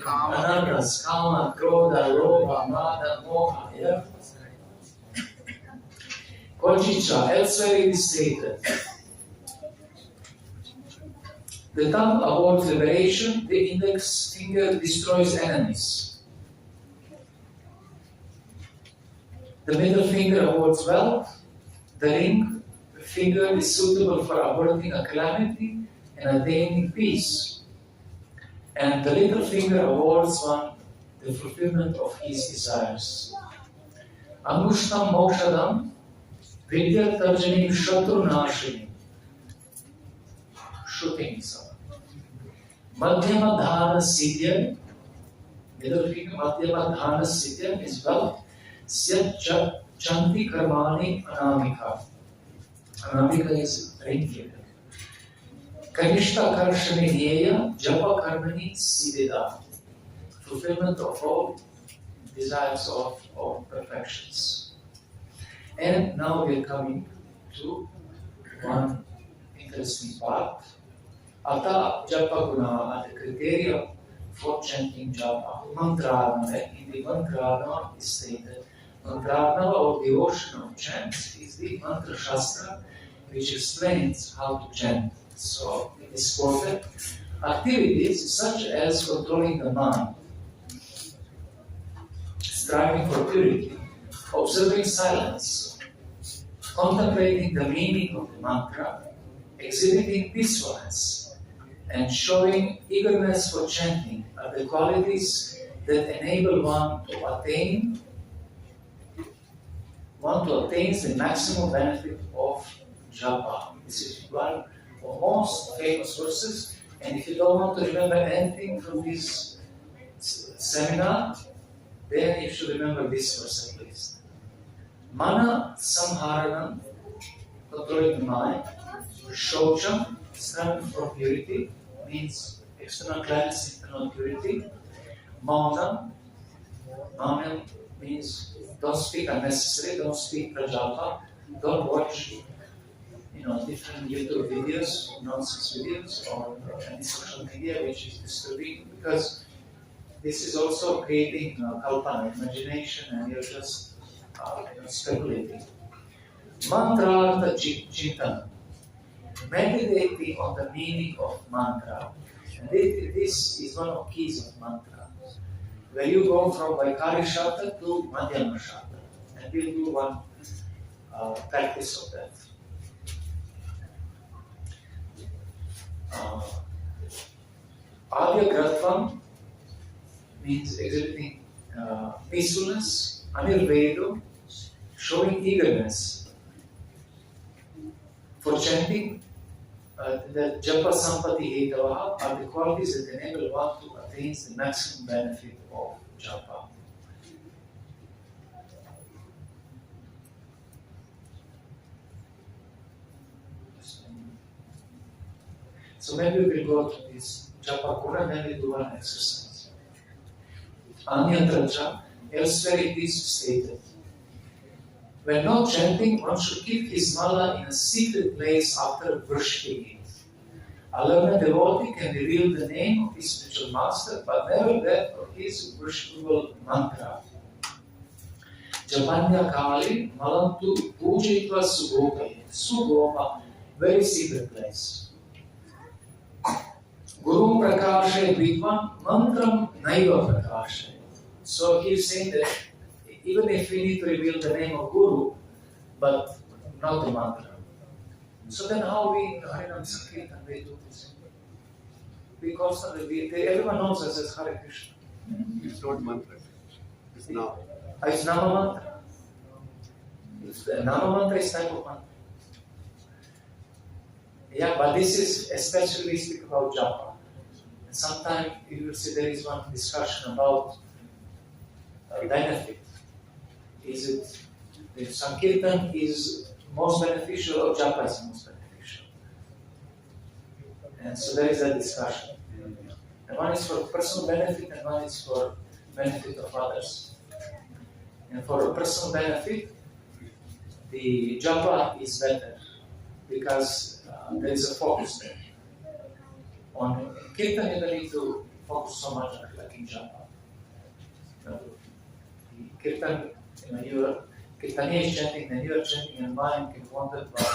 Anarthas, Kama, Krodha, Lobha, Mada, Moha. Yeah? Kojicha, elsewhere it is stated. The thumb awards liberation, the index finger destroys enemies. The middle finger awards wealth, the ring finger is suitable for averting a calamity and attaining peace. And the little finger awards one the fulfillment of his desires. Angushtam mokshadam vidya tarjanim shatrunashinim. Shooting someone. Madhyama dhana siddhya. Middle finger madhyama dhana siddhya is wealth. Syat chanti karmani anamika. Anamika is ring finger. Kanishta karshani dheya, japa karmani siddhida. Fulfillment of all desires of all perfections. And now we are coming to one interesting part. Ata japa guna, the criteria for chanting japa. Mantrarnava, in the mantrarnava is stated. Mantrarnava, or the ocean of chants, is the mantra shastra which explains how to chant. So, it is quoted, activities such as controlling the mind, striving for purity, observing silence, contemplating the meaning of the mantra, exhibiting peacefulness, and showing eagerness for chanting are the qualities that enable one to attain the maximum benefit of japa. This is one of most famous verses, and if you don't want to remember anything from this seminar, then you should remember this verse at least. Mana samharanam, controlling the mind. Shaucham, striving for purity, means external cleanliness, internal purity. Maunam, means don't speak unnecessary, don't speak prajapa, don't watch different YouTube videos, nonsense videos, or any social media which is disturbing, because this is also creating kalpana, imagination, and you're just speculating. Mantra Chintan, meditating on the meaning of mantra. And this is one of the keys of mantra, where you go from Vaikari Shata to Madhyama Shata, and we'll do one practice of that. Avya Gratvam means exhibiting peacefulness, Anirvedo, showing eagerness for chanting. The Japa Sampati Hetavaha are the qualities that enable one to attain the maximum benefit of Japa. So maybe we'll go to this Japa Kura and then we'll do one exercise. Anyantraja, elsewhere it is stated. When not chanting, one should keep his mala in a secret place after worshipping it. A learned devotee can reveal the name of his spiritual master, but never that of his worshipable mantra. Japanya Kali Malantu Pujitva Sugopaya. Sugoma, very secret place. Guru Prakashe Vidvan Mantram Naiva Prakashe. So he's saying that even if we need to reveal the name of Guru, but not the mantra. So then how we in Harinam Sankirtan we do this? We constantly, everyone knows us as Hare Krishna. It's not mantra. It's now. It's Nama Mantra. Nama Mantra is type of mantra. Yeah, but this is, especially we speak about Japa. And sometimes you will see there is one discussion about benefit. Is it if Sankirtan is most beneficial or Japa is most beneficial? And so there is a discussion. And one is for personal benefit and one is for benefit of others. And for personal benefit, the Japa is better because there is a focus there. On Kirtan, you don't need to focus so much like in Japa. The Kirtan, your Kirtaniya is chanting and you are chanting and mind can wander, but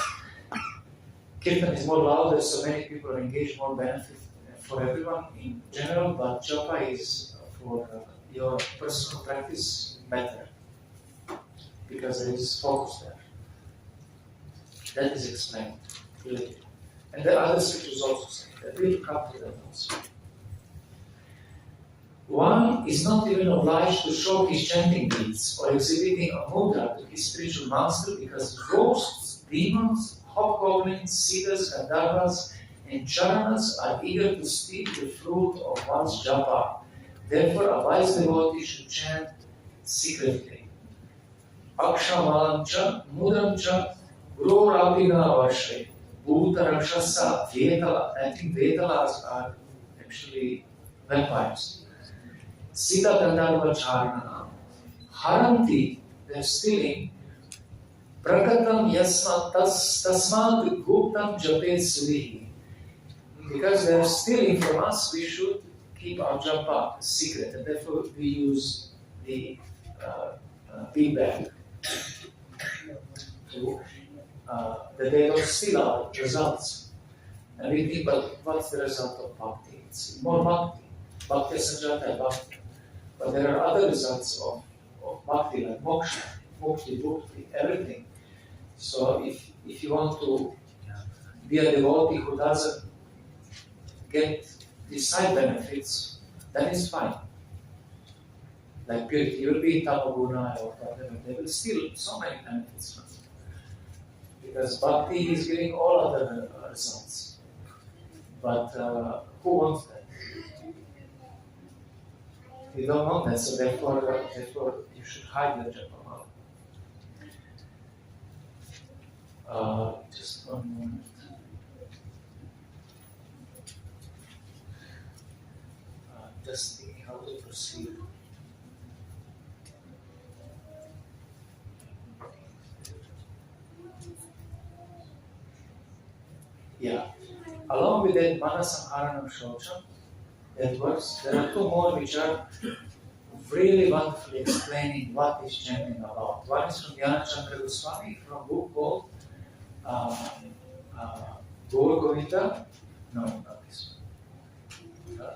Kirtan is more louder, so many people are engaged, more benefit for everyone in general, but Japa is for your personal practice better because there is focus there. That is explained clearly. And the other scriptures also say that. We'll come to that also. One is not even obliged to show his chanting deeds or exhibiting a mudra to his spiritual master because ghosts, demons, hobgoblins, siddhas, gandharvas, and charanas are eager to steal the fruit of one's japa. Therefore, a wise devotee should chant secretly. Akshamalancha, mudramcha, Gururaviga Varshe, Bhuta Rakshasa, Vetala. I think Vetalas are actually vampires. Sita Gandharva Charana, Haranti, they're stealing. Prakatam Yasma Tasmad Guptam Jape Sudihi. Because they're stealing from us, we should keep our japa secret, and therefore we use the big bag to that they don't steal our results. And we think, but what's the result of bhakti? It's more bhakti. Bhakti sanjata bhakti. But there are other results of bhakti, like moksha, mukti, bhukti, everything. So if you want to be a devotee who doesn't get these side benefits, then it's fine. Like purity, you will be tamaguna or whatever, they will steal so many benefits from you. Because bhakti is giving all other results. But who wants that? You don't want that, so therefore you should hide your japa. Just one moment. Just thinking how to proceed. Yeah. Along with that, Manasamharanam Shocham, that works, there are two more which are really wonderfully explaining what is chanting about. One is from Jnana Chandra Goswami, from a book called Gaur Govinda. No, not this one.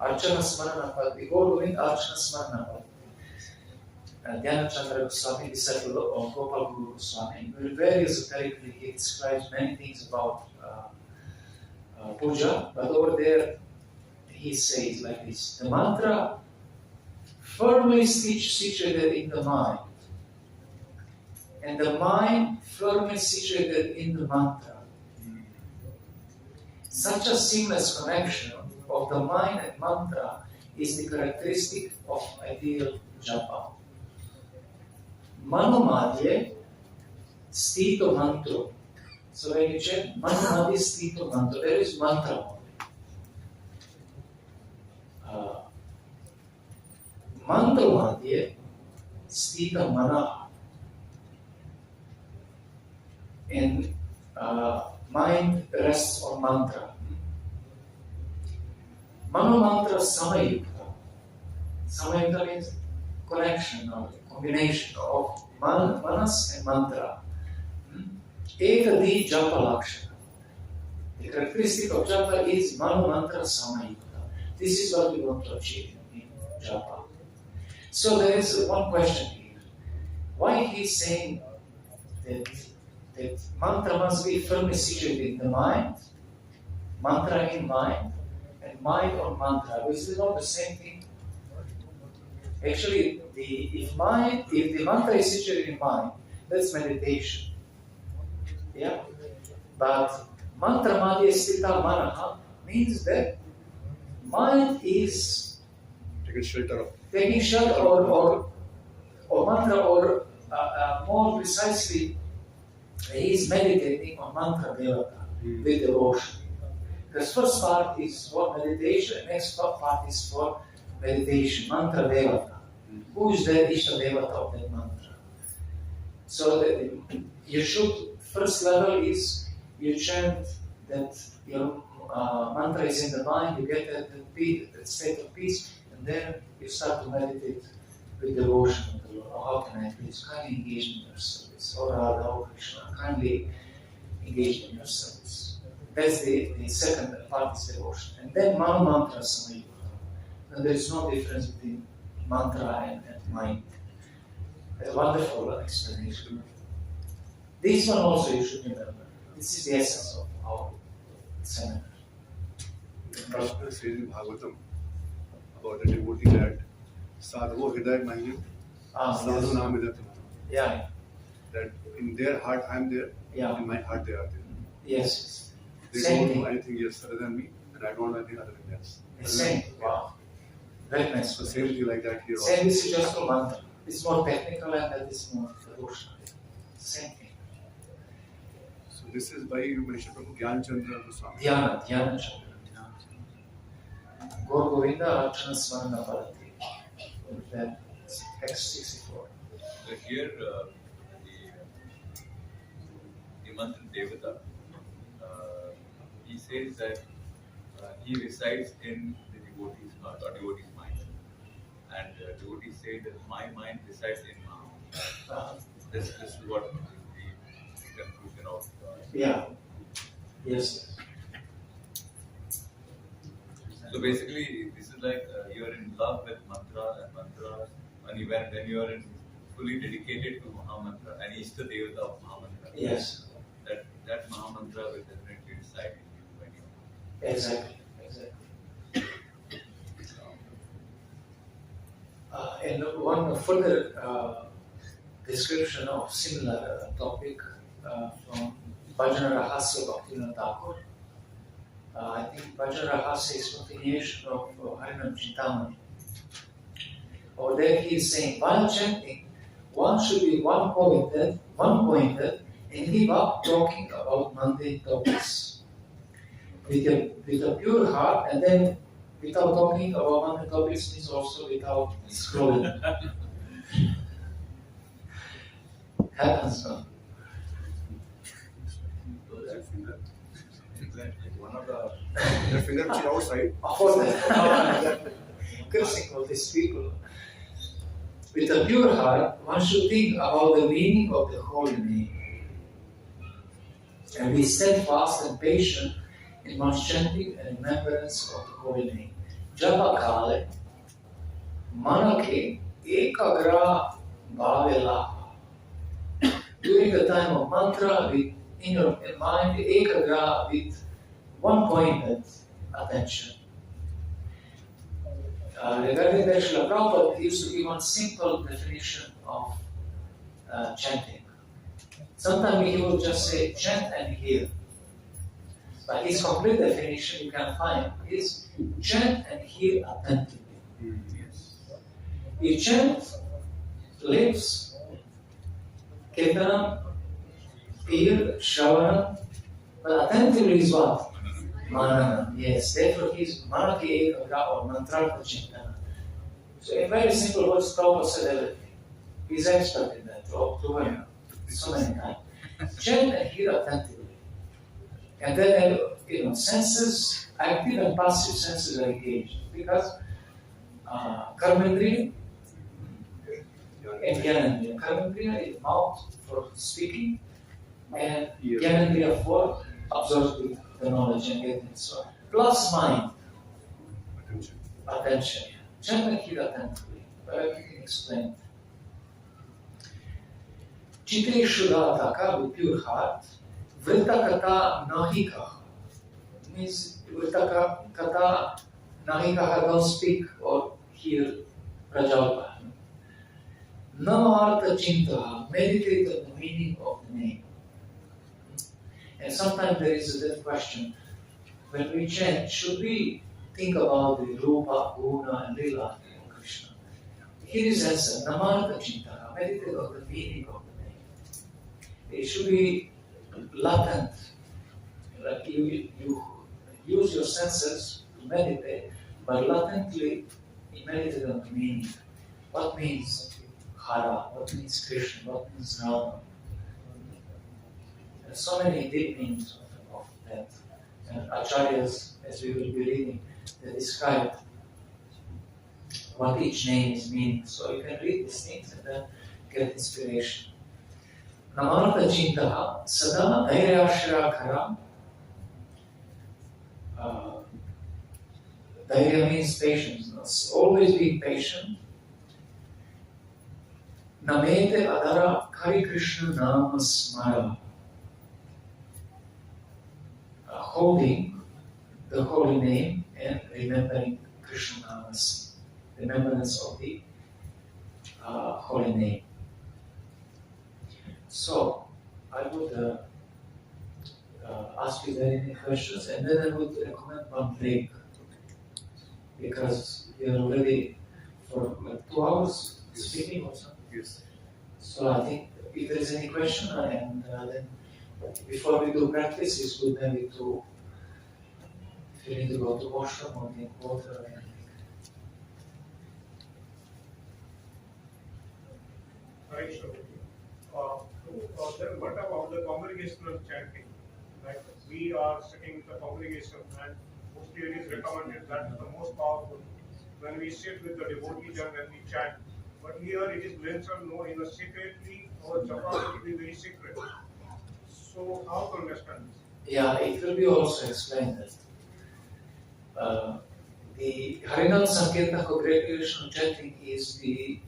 Archana Smarana, the Gaur Govinda Archana Smarana. Jnana Chandra Goswami, disciple of Gopal Guru Goswami, very esoterically he describes many things about puja, but over there he says like this: the mantra firmly situated in the mind, and the mind firmly situated in the mantra. Such a seamless connection of the mind and mantra is the characteristic of ideal japa. Manomadhye sthito mantra. So when you check Manomadhye sthito mantra, there is mantra. Mantra madhye sthita mana. And mind rests on mantra. Mano mantra samayukta. Samayukta means connection or combination of manas and mantra. Ekadi japa lakshana. The characteristic of japa is mano mantra samayukta. This is what we want to achieve in japa. So there is one question here. Why he is saying that mantra must be firmly situated in the mind, mantra in mind, and mind on mantra, which is not the same thing. Actually, if the mantra is situated in mind, that's meditation. Yeah? But mantra madhya sthita manaha means that mind is taking shelter or mantra, or more precisely, he is meditating on mantra devata with devotion. The first part is for meditation, the next part is for meditation, mantra devata. Who is the Ishta devata of that mantra? So you should, first level is you chant that your mantra is in the mind, you get that state of peace, and then you start to meditate with devotion of the Lord. Oh, how can I please kindly engage in your service? Or Radha, oh Krishna, kindly engage in your service. That's the second part is devotion. And then Mano Mantra Samayukta. And there is no difference between mantra and mind. A wonderful explanation. This one also you should remember. This is the essence of our seminar. Krishna says in Bhagavatam about the devotee that Sadhavo Hridaya Mahim, Sadhu Nam Hidatam. Yeah. That in their heart I am there, in my heart they are there. Yes. They Same don't thing. know anything else other than me, and I don't know anything other than else. The same. Wow. Very nice. So same thing like that here also. Same, this is just for mantra. It's more technical and that is more devotional. Same thing. So this is why you mentioned Prabhu Gyan Chandra Goswami. Dhyana Chandra. Gaur Govinda Archana Smarana Bharati. That text 64. So here the mantra Devata, he says that he resides in the devotee's heart or devotee's mind. And devotees say that my mind resides in Maha. This is what is the conclusion of. Yeah. Yes. So basically, this is like you are in love with mantra and mantra, and when you are fully dedicated to Maha Mantra and Ishta Devata of Maha Mantra. Yes. That Maha Mantra will definitely reside in you anyway. Exactly. And one further description of similar topic from Bhajana Rahasya Bhaktivinoda Thakur. I think Bhajana Rahasya is continuation of Harinam Chintamani. Over there he is saying, while chanting, one should be one-pointed, and give up talking about mundane topics. With a pure heart, and then without talking about mundane topics means also without scrolling. Happens, no? one of their finger which is outside. For the cursing of these people. With a pure heart, one should think about the meaning of the holy name and be steadfast and patient in one's chanting and remembrance of the holy name. Japa kale, manake ekagra bhavela. During the time of mantra, with in your mind, ekagra, with one-pointed attention. Regarding the Srila Prabhupada, he used to give one simple definition of chanting. Sometimes he would just say, chant and hear. But his complete definition you can find is chant and hear attentively. You chant, lips, kirtanam, ear, shravana, but attentively is what? Manana. Yes, therefore he is manaki ekagra or mantrartha chintana. So in very simple words, Prabhupada said everything. He's expert in that, to him so many times. Chant and hear attentively. And then, senses, active and passive senses are engaged. Because karmendriya and gyanendriya. Karmendriya is mouth for speaking, and gyanendriya for absorbing the knowledge and getting it. So, plus mind. Attention. Chant and hear attentively. Everything explained. Chitte shuddhataka, with pure heart. Vrita kata nahikaha. Means vrita kata nahikaha, don't speak or hear prajalpa. Namartha chintaha, meditate on the meaning of the name. And sometimes there is that question, when we chant, should we think about the Rupa, Guna, and Lila of Krishna? Here is the answer, Namartha Chintaha, meditate on the meaning of the name. It should be latent, like you use your senses to meditate, but latently you meditate on the meaning. What means Hara? What means Krishna? What means Rama? There are so many deep meanings of that. And acharyas, as we will be reading, they describe what each name is meaning. So you can read these things and then get inspiration. Namartha Chintaha, Sada Dhairya Khara. Dhairya means patience. Always be patient. Namete Adara Hari Krishna Nama Smara. Holding the holy name and remembering Krishna Namas, remembrance of the holy name. So, I would ask you there any questions, and then I would recommend one break, because we are already for like 2 hours speaking or something. Yes. So I think if there is any question, and then before we do practice, it's good maybe to, if you need to go to washroom or drink water or anything. Right, sure. Then what about the congregational chanting? Like we are sitting with the congregation, and mostly it is recommended that is the most powerful when we sit with the devotees and when we chant. But here it is mentioned no in a secretly or Japa will be very secret. So how to understand this? Yeah, it will be also explained that the Harinam Sankirtan congregational chanting is the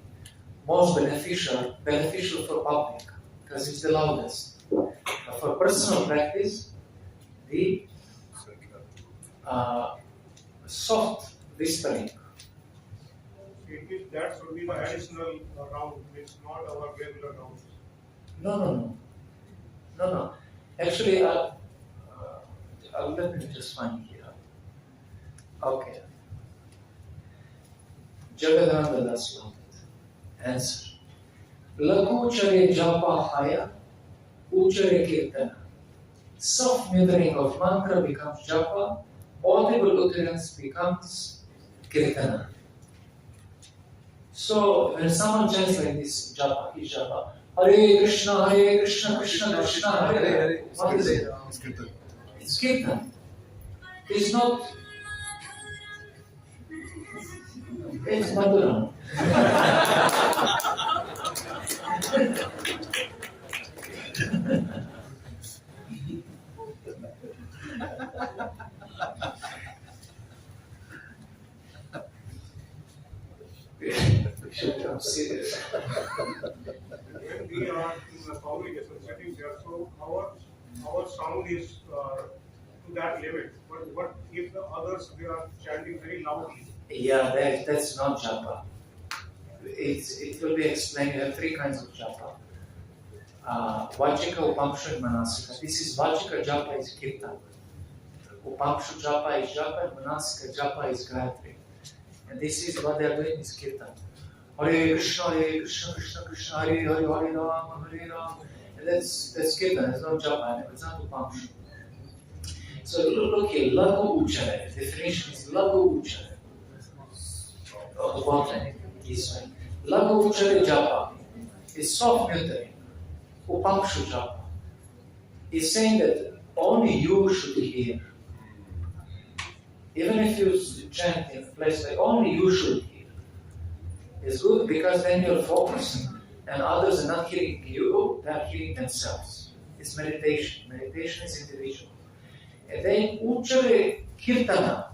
most beneficial for public, because it's the loudest. But for personal practice, the soft whispering. That should be the additional round, it's not our regular round. No. Actually, let me just find here. Okay. Jagadananda Das loved it. Answer. Lakuchare japa haya, uchare kirtana. Soft muttering of mantra becomes japa, audible utterance becomes kirtana. So when someone chants like this, japa, is japa, Hare Krishna, Krishna Krishna, Hare Hare. What is it? It's kirtan. It's not. It's Madhuram. I'm serious. When we are in the congregation sitting there, so our sound is to that limit. But what if the others they are chanting very loudly? Yeah, that's not japa. It will be explained. You have three kinds of japa. Vajika, Upamsha, and Manasika. This is Vajika japa is kirtan. Upamsha japa is japa, and Manasika japa is Gayatri. And this is what they are doing is kirtan. Hare Krishna, Krishna Krishna, Hare Hare, Hare Rama, Hare Rama. And that's kirtan. It's not japa. It's not Upamsha. So look here, Lagu Uchare. Definition is Lagu Uchare. Of the bottom, this way. Lagu Uchare japa is soft muttering. Upamshu japa is saying that only you should hear. Even if you chant in a place like only you should hear. It's good because then you're focusing and others are not hearing you, they are hearing themselves. It's meditation. Meditation is individual. And then Uchare Kirtana.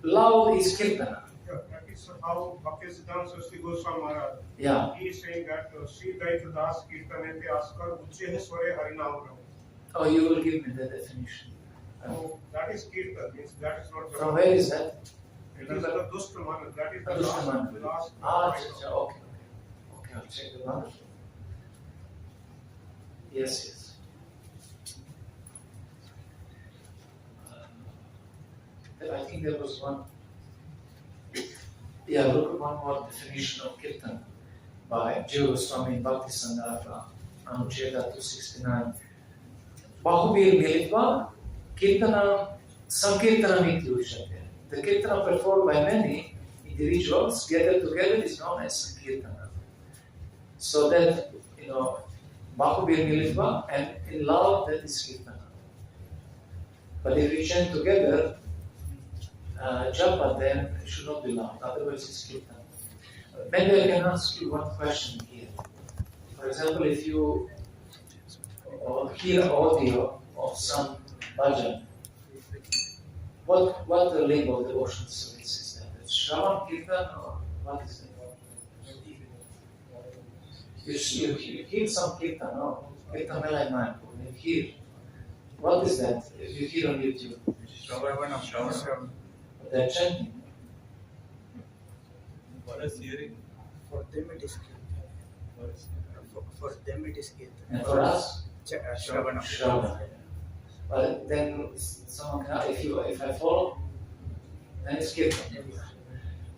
Loud is Kirtana. Yeah, that is how Bhaktisiddhanta Saraswati Goswami Maharaj. Yeah. He is saying that Sri Daita Das Kirtanete Askar Uche Sware Harinamaram. Oh, you will give me the definition. So that is Kirtan, means that is not. From where is that? It is the Dushtamana, that is the Dushtamana. last. Okay. Okay, I'll check the one. Yes. I think there was one. Yeah, look at one more definition of Kirtan by HG Ajitananda Bhakti-sangha, Anucheda 269. Bahubir Militva, Kirtana, Sankirtanam iti uchyate. The Kirtana performed by many individuals gathered together is known as Sankirtana. So that, Bahubir Militva, and in love, that is Kirtana. But if we chant together, japa, then it should not be loud, otherwise it's kirtan. Maybe I can ask you one question here. For example, if you hear audio of some bhajan, what the label of the devotional service is that? It's Shravan Kirtan or what is it? You hear some kirtan, no? Kirtan Melai Mayapur. You hear. What is that? If you hear on YouTube? Shravan. They're chanting. For us hearing, for them it is kirtan. For them it is kirtan. And for us? Shravana. Shravana. But then someone can, if I follow, then it's kirtan.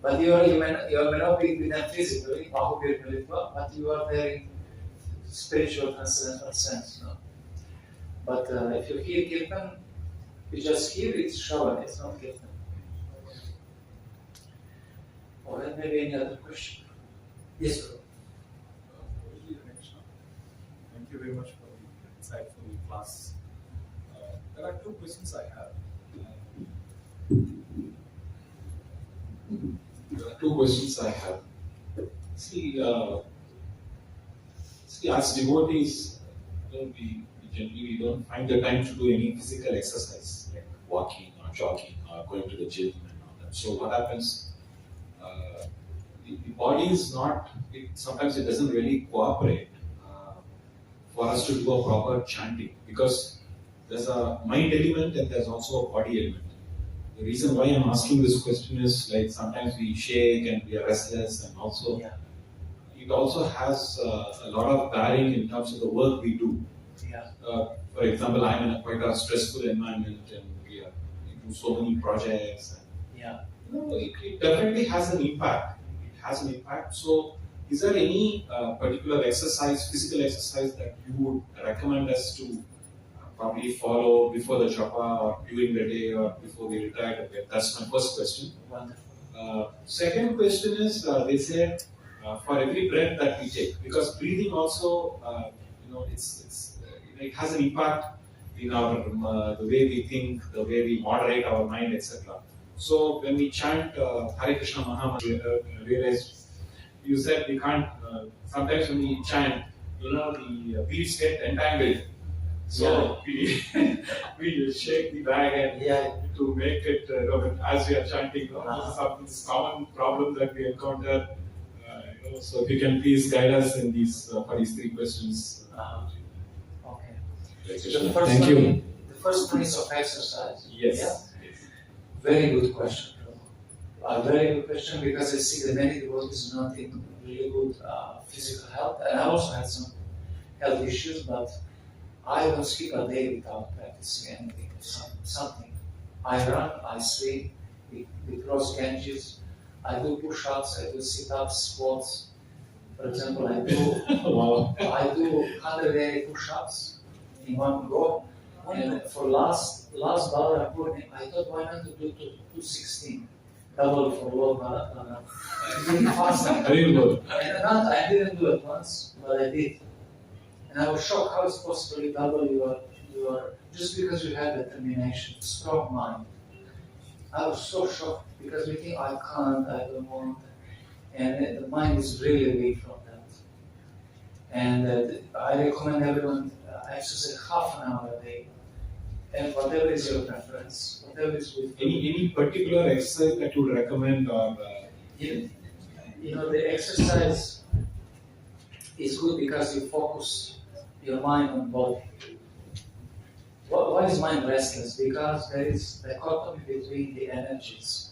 But you may not be with them physically, but you are there in spiritual transcendental sense. No? But if you hear kirtan, you just hear it's Shravana, it's not kirtan. Or then maybe any other question? Yes, sir. Thank you very much for the insightful class. There are two questions I have. See, as devotees, we generally don't find the time to do any physical exercise, like walking or jogging or going to the gym and all that. So what happens? The body is not. Sometimes it doesn't really cooperate for us to do a proper chanting because there's a mind element and there's also a body element. The reason why I'm asking this question is like sometimes we shake and we are restless, and also it also has a lot of bearing in terms of the work we do. For example, I'm in quite a stressful environment and we do so many projects. And, it definitely has an impact. So, is there any particular exercise, physical exercise that you would recommend us to probably follow before the japa or during the day or before we retire to bed? That's my first question. Second question is, they say for every breath that we take, because breathing also, it has an impact in our the way we think, the way we moderate our mind, etc. So when we chant Hare Krishna Mahamantra, realize you said we can't. Sometimes when we chant, the beats get entangled. So we we shake the bag and to make it as we are chanting. This is common problem that we encounter. So if you can please guide us in these for these three questions. Okay. Thank you. The first one is of exercise. Yes. Yeah? Very good question. A very good question, because I see that many devotees are not in really good physical health, and I also had some health issues, but I don't skip a day without practicing anything, something. I run, I swim, we cross Ganges, I do push-ups, I do sit-ups, squats. For example, I do I do 180 push-ups in one go. And for last Balaram Purnim, I thought, why not to do 216, double for Lord Balaram. Really fast. Very good. And I didn't do it once, but I did. And I was shocked how it's possible to double your just because you have determination, strong mind. I was so shocked because we think I can't, I don't want, and the mind is really weak from that. And I recommend everyone exercise half an hour a day, and whatever is your preference, whatever is with any particular exercise that you would recommend, or the exercise is good because you focus your mind on body. Why is mind restless? Because there is dichotomy between the energies,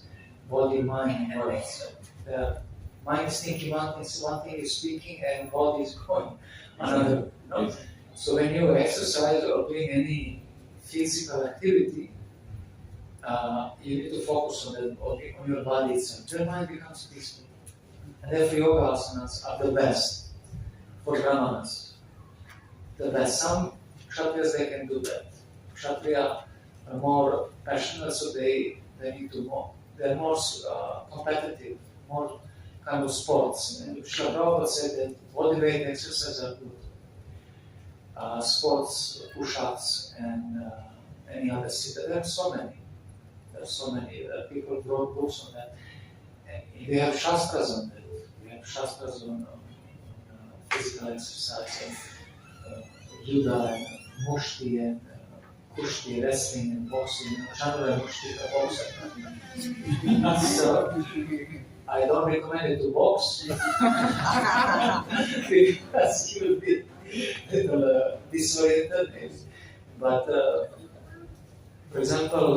body, mind, and words. The mind is thinking one thing is speaking, and body is going another. No? So when you exercise or doing any physical activity, you need to focus on your body itself. Your mind becomes peaceful. And therefore yoga asanas are the best for brahmanas. The best. Some kshatriyas, they can do that. Kshatriya are more passionate, so they need to more. They're more competitive, more kind of sports. And Srila Prabhupada said that body weight exercises are good. Sports, push-ups, and any other sit. There are so many. People wrote books on that. And they have shastras on that. We have shastras on physical exercise and yoga and mushti and kushti, wrestling and boxing. Chandra and mushti are boxing. So I don't recommend it to box because you will be disoriented. But for example,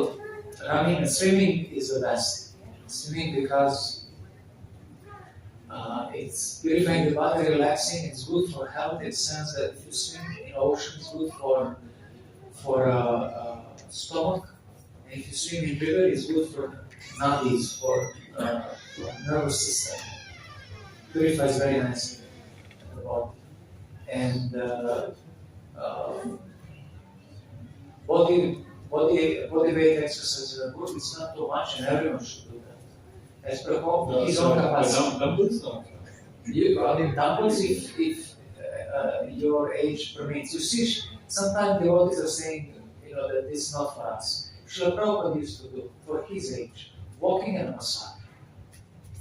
running and swimming is the best. Swimming because it's purifying the body, relaxing. It's good for health in the sense that if you swim in ocean, it's good for stomach. And if you swim in river, it's good for nadis, for nervous system. Purifies very nicely the body. And body weight exercises are good. It's not too much, and everyone should do that. As per his own capacity. Dumbbells? Dumbbells if your age permits. You see, sometimes the devotees are saying, that this is not for us. Srila Prabhupada used to do for his age, walking and massage.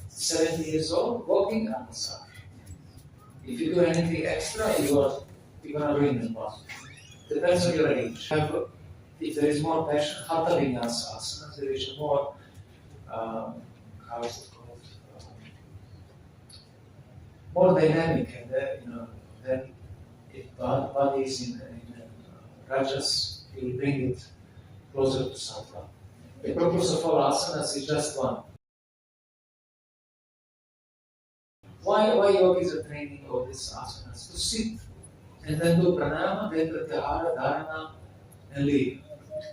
70 years old, walking and massage. If you do anything extra, you're gonna ruin the body. Depends on your age. If there is more passion, hatha vinyasa asanas, there is more, how is it called? More dynamic, and then if body is in rajas, you will bring it closer to sattva. The purpose of all asanas is just one. Why yogis are training all these asanas? To sit and then do pranayama, then pratyahara, dharana, and leave.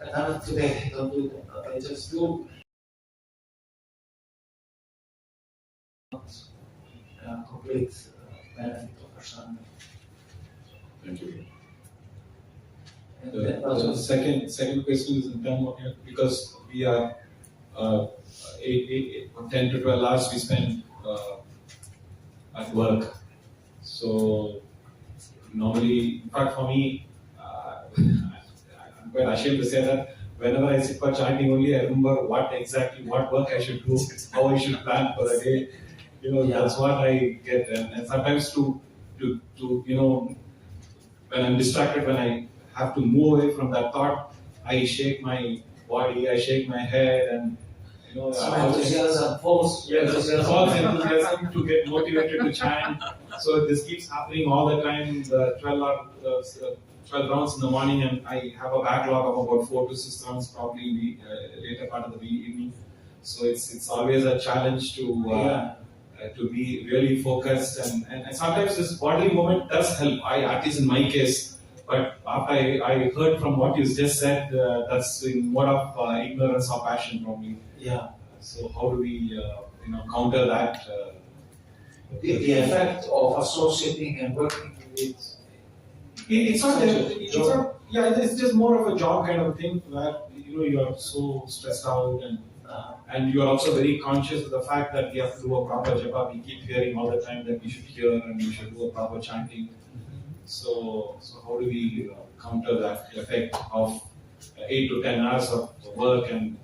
Pranayama today, I don't do that. I just do complete benefit of Ashtanga. Thank you. The second question is in terms of, because we are 10 to 12 hours we spend at work. So normally, in fact for me, I'm quite ashamed to say that whenever I sit for chanting only, I remember what work I should do, how I should plan for the day. That's what I get. And sometimes to when I'm distracted, when I have to move away from that thought, I shake my body, I shake my head, and enthusiasm, false enthusiasm to get motivated to chant. So this keeps happening all the time. The 12 rounds in the morning, and I have a backlog of about 4 to 6 rounds probably in the later part of the evening. So it's always a challenge to be really focused, and sometimes this bodily movement does help. At least in my case. But after I heard from what you just said, that's in mode of ignorance or passion probably. Yeah. So how do we counter that? The effect of associating and working with it's just more of a job kind of thing where you are so stressed out and you are also very conscious of the fact that we have to do a proper japa. We keep hearing all the time that we should hear and we should do a proper chanting. So how do we counter that effect of 8 to 10 hours of work and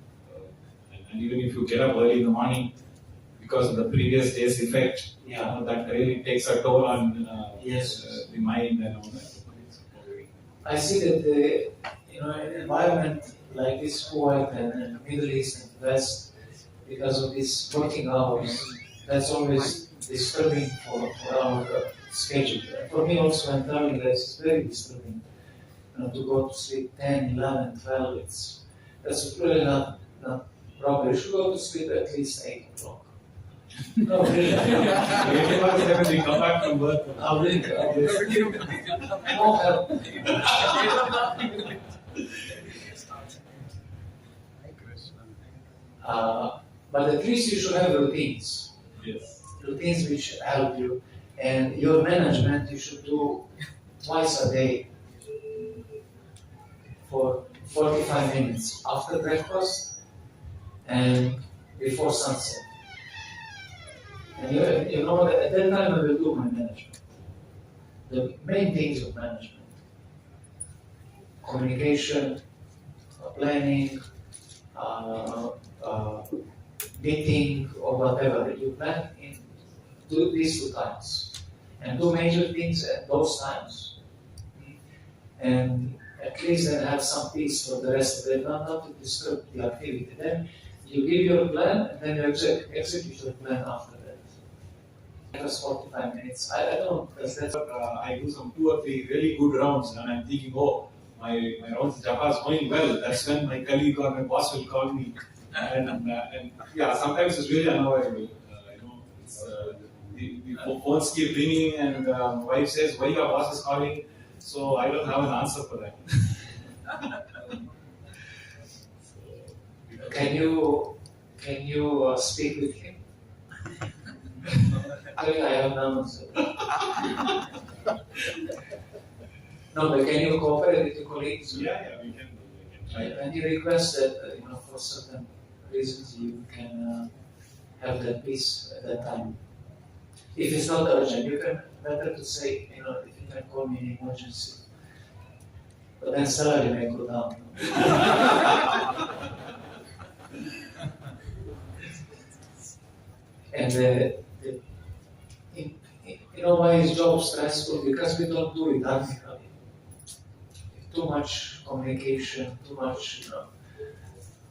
even if you get up early in the morning because of the previous day's effect, that really takes a toll on the mind and all that. I see that the an environment like this Kuwait and Middle East and West, because of these working hours, that's always disturbing for our schedule. For me also, when traveling, it's very disturbing. To go to sleep 10, 11, 12, that's really not proper. You should go to sleep at least 8 o'clock. No, really. 8 o'clock is when we come back from work. I'll drink. No help. But at least you should have routines. Yes. Routines which help you. And your management, you should do twice a day for 45 minutes after breakfast and before sunset. And at that time I will do my management. The main things of management: communication, planning, meeting, or whatever. You plan do these 2 times. And do major things at those times. And at least then have some peace for the rest of the day, not to disturb the activity. Then you give your plan and then you execute your plan after that. Just 45 minutes. I don't know, because that's I do some 2 or 3 really good rounds and I'm thinking, my rounds japa is going well. That's when my colleague or my boss will call me. And sometimes it's really unavoidable. The phones keep ringing and my wife says, why your boss is calling? So I don't have an answer for that. Can you speak with him? I have no answer. No, but can you cooperate with your colleagues? Yeah, we can try. And you request that for certain reasons you can have that peace at that time. If it's not urgent, you can better to say, if you can call me in emergency. But then salary may go down. And why is job stressful? Because we don't do it technically. Too much communication, too much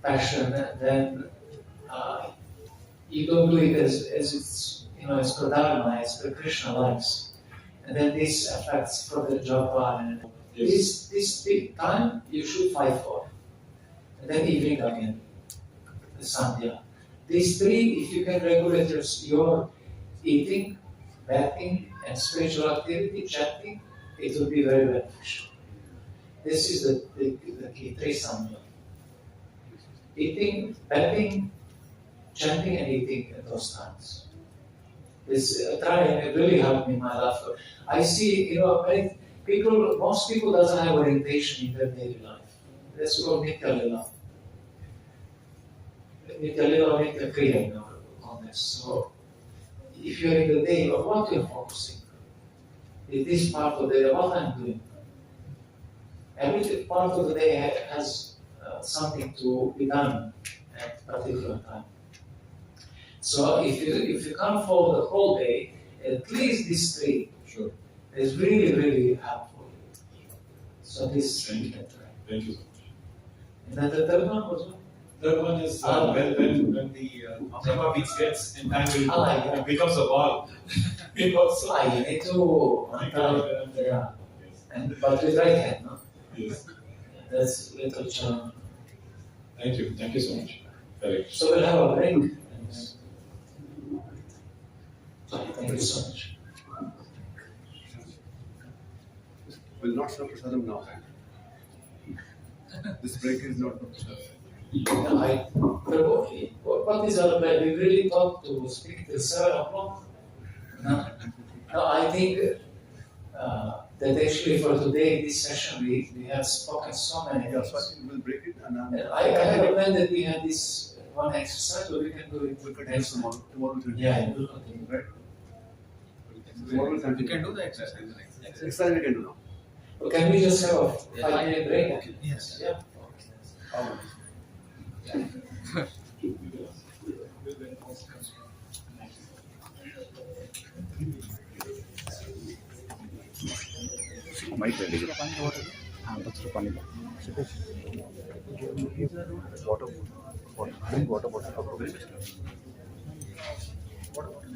passion, then you don't do it as it's as per Dharma, as per Krishna likes. And then this affects further japa and this big time you should fight for. And then evening again, the sandhya. These 3, if you can regulate your eating, bathing, and spiritual activity, chanting, it will be very beneficial. This is the key, 3 sandhya. Eating, bathing, chanting, and eating at those times. This try and it really helped me in my life. I see, most people doesn't have orientation in their daily life. That's called Nitya Lila. Nitya Lila, Nitya Kriya in our context. So, if you're in the day, of what you're focusing, is this part of the day, what I'm doing? Every part of the day has something to be done at a particular time. So if you come for the whole day, at least this 3 Sure. is really, really helpful. So this Thank you. Thank you so much. And then the third one was what? Third one is when the Japa Vidhi gets entangled, it becomes a ball. It also. You need to yeah. And but with right hand, no? Yes. That's little challenge. Thank you. Thank you so much. Correct. So we'll have a break. Thank you so much. Will not serve prasadam now. This break is not for prasadam. What is our plan? We really thought to speak till 7 o'clock? No. No, I think that actually for today, this session, we have spoken so many Yeah, things. so I think we'll break it and I have a plan that we have this one exercise, but we can do it we'll continue tomorrow. Tomorrow we'll continue. Yeah, we'll continue. Right? Tomorrow we'll We continue. can do the exercise. Exercise we can do now. But can we just have a 5-minute break? Yes. Yeah. Mic ready. Water bottle.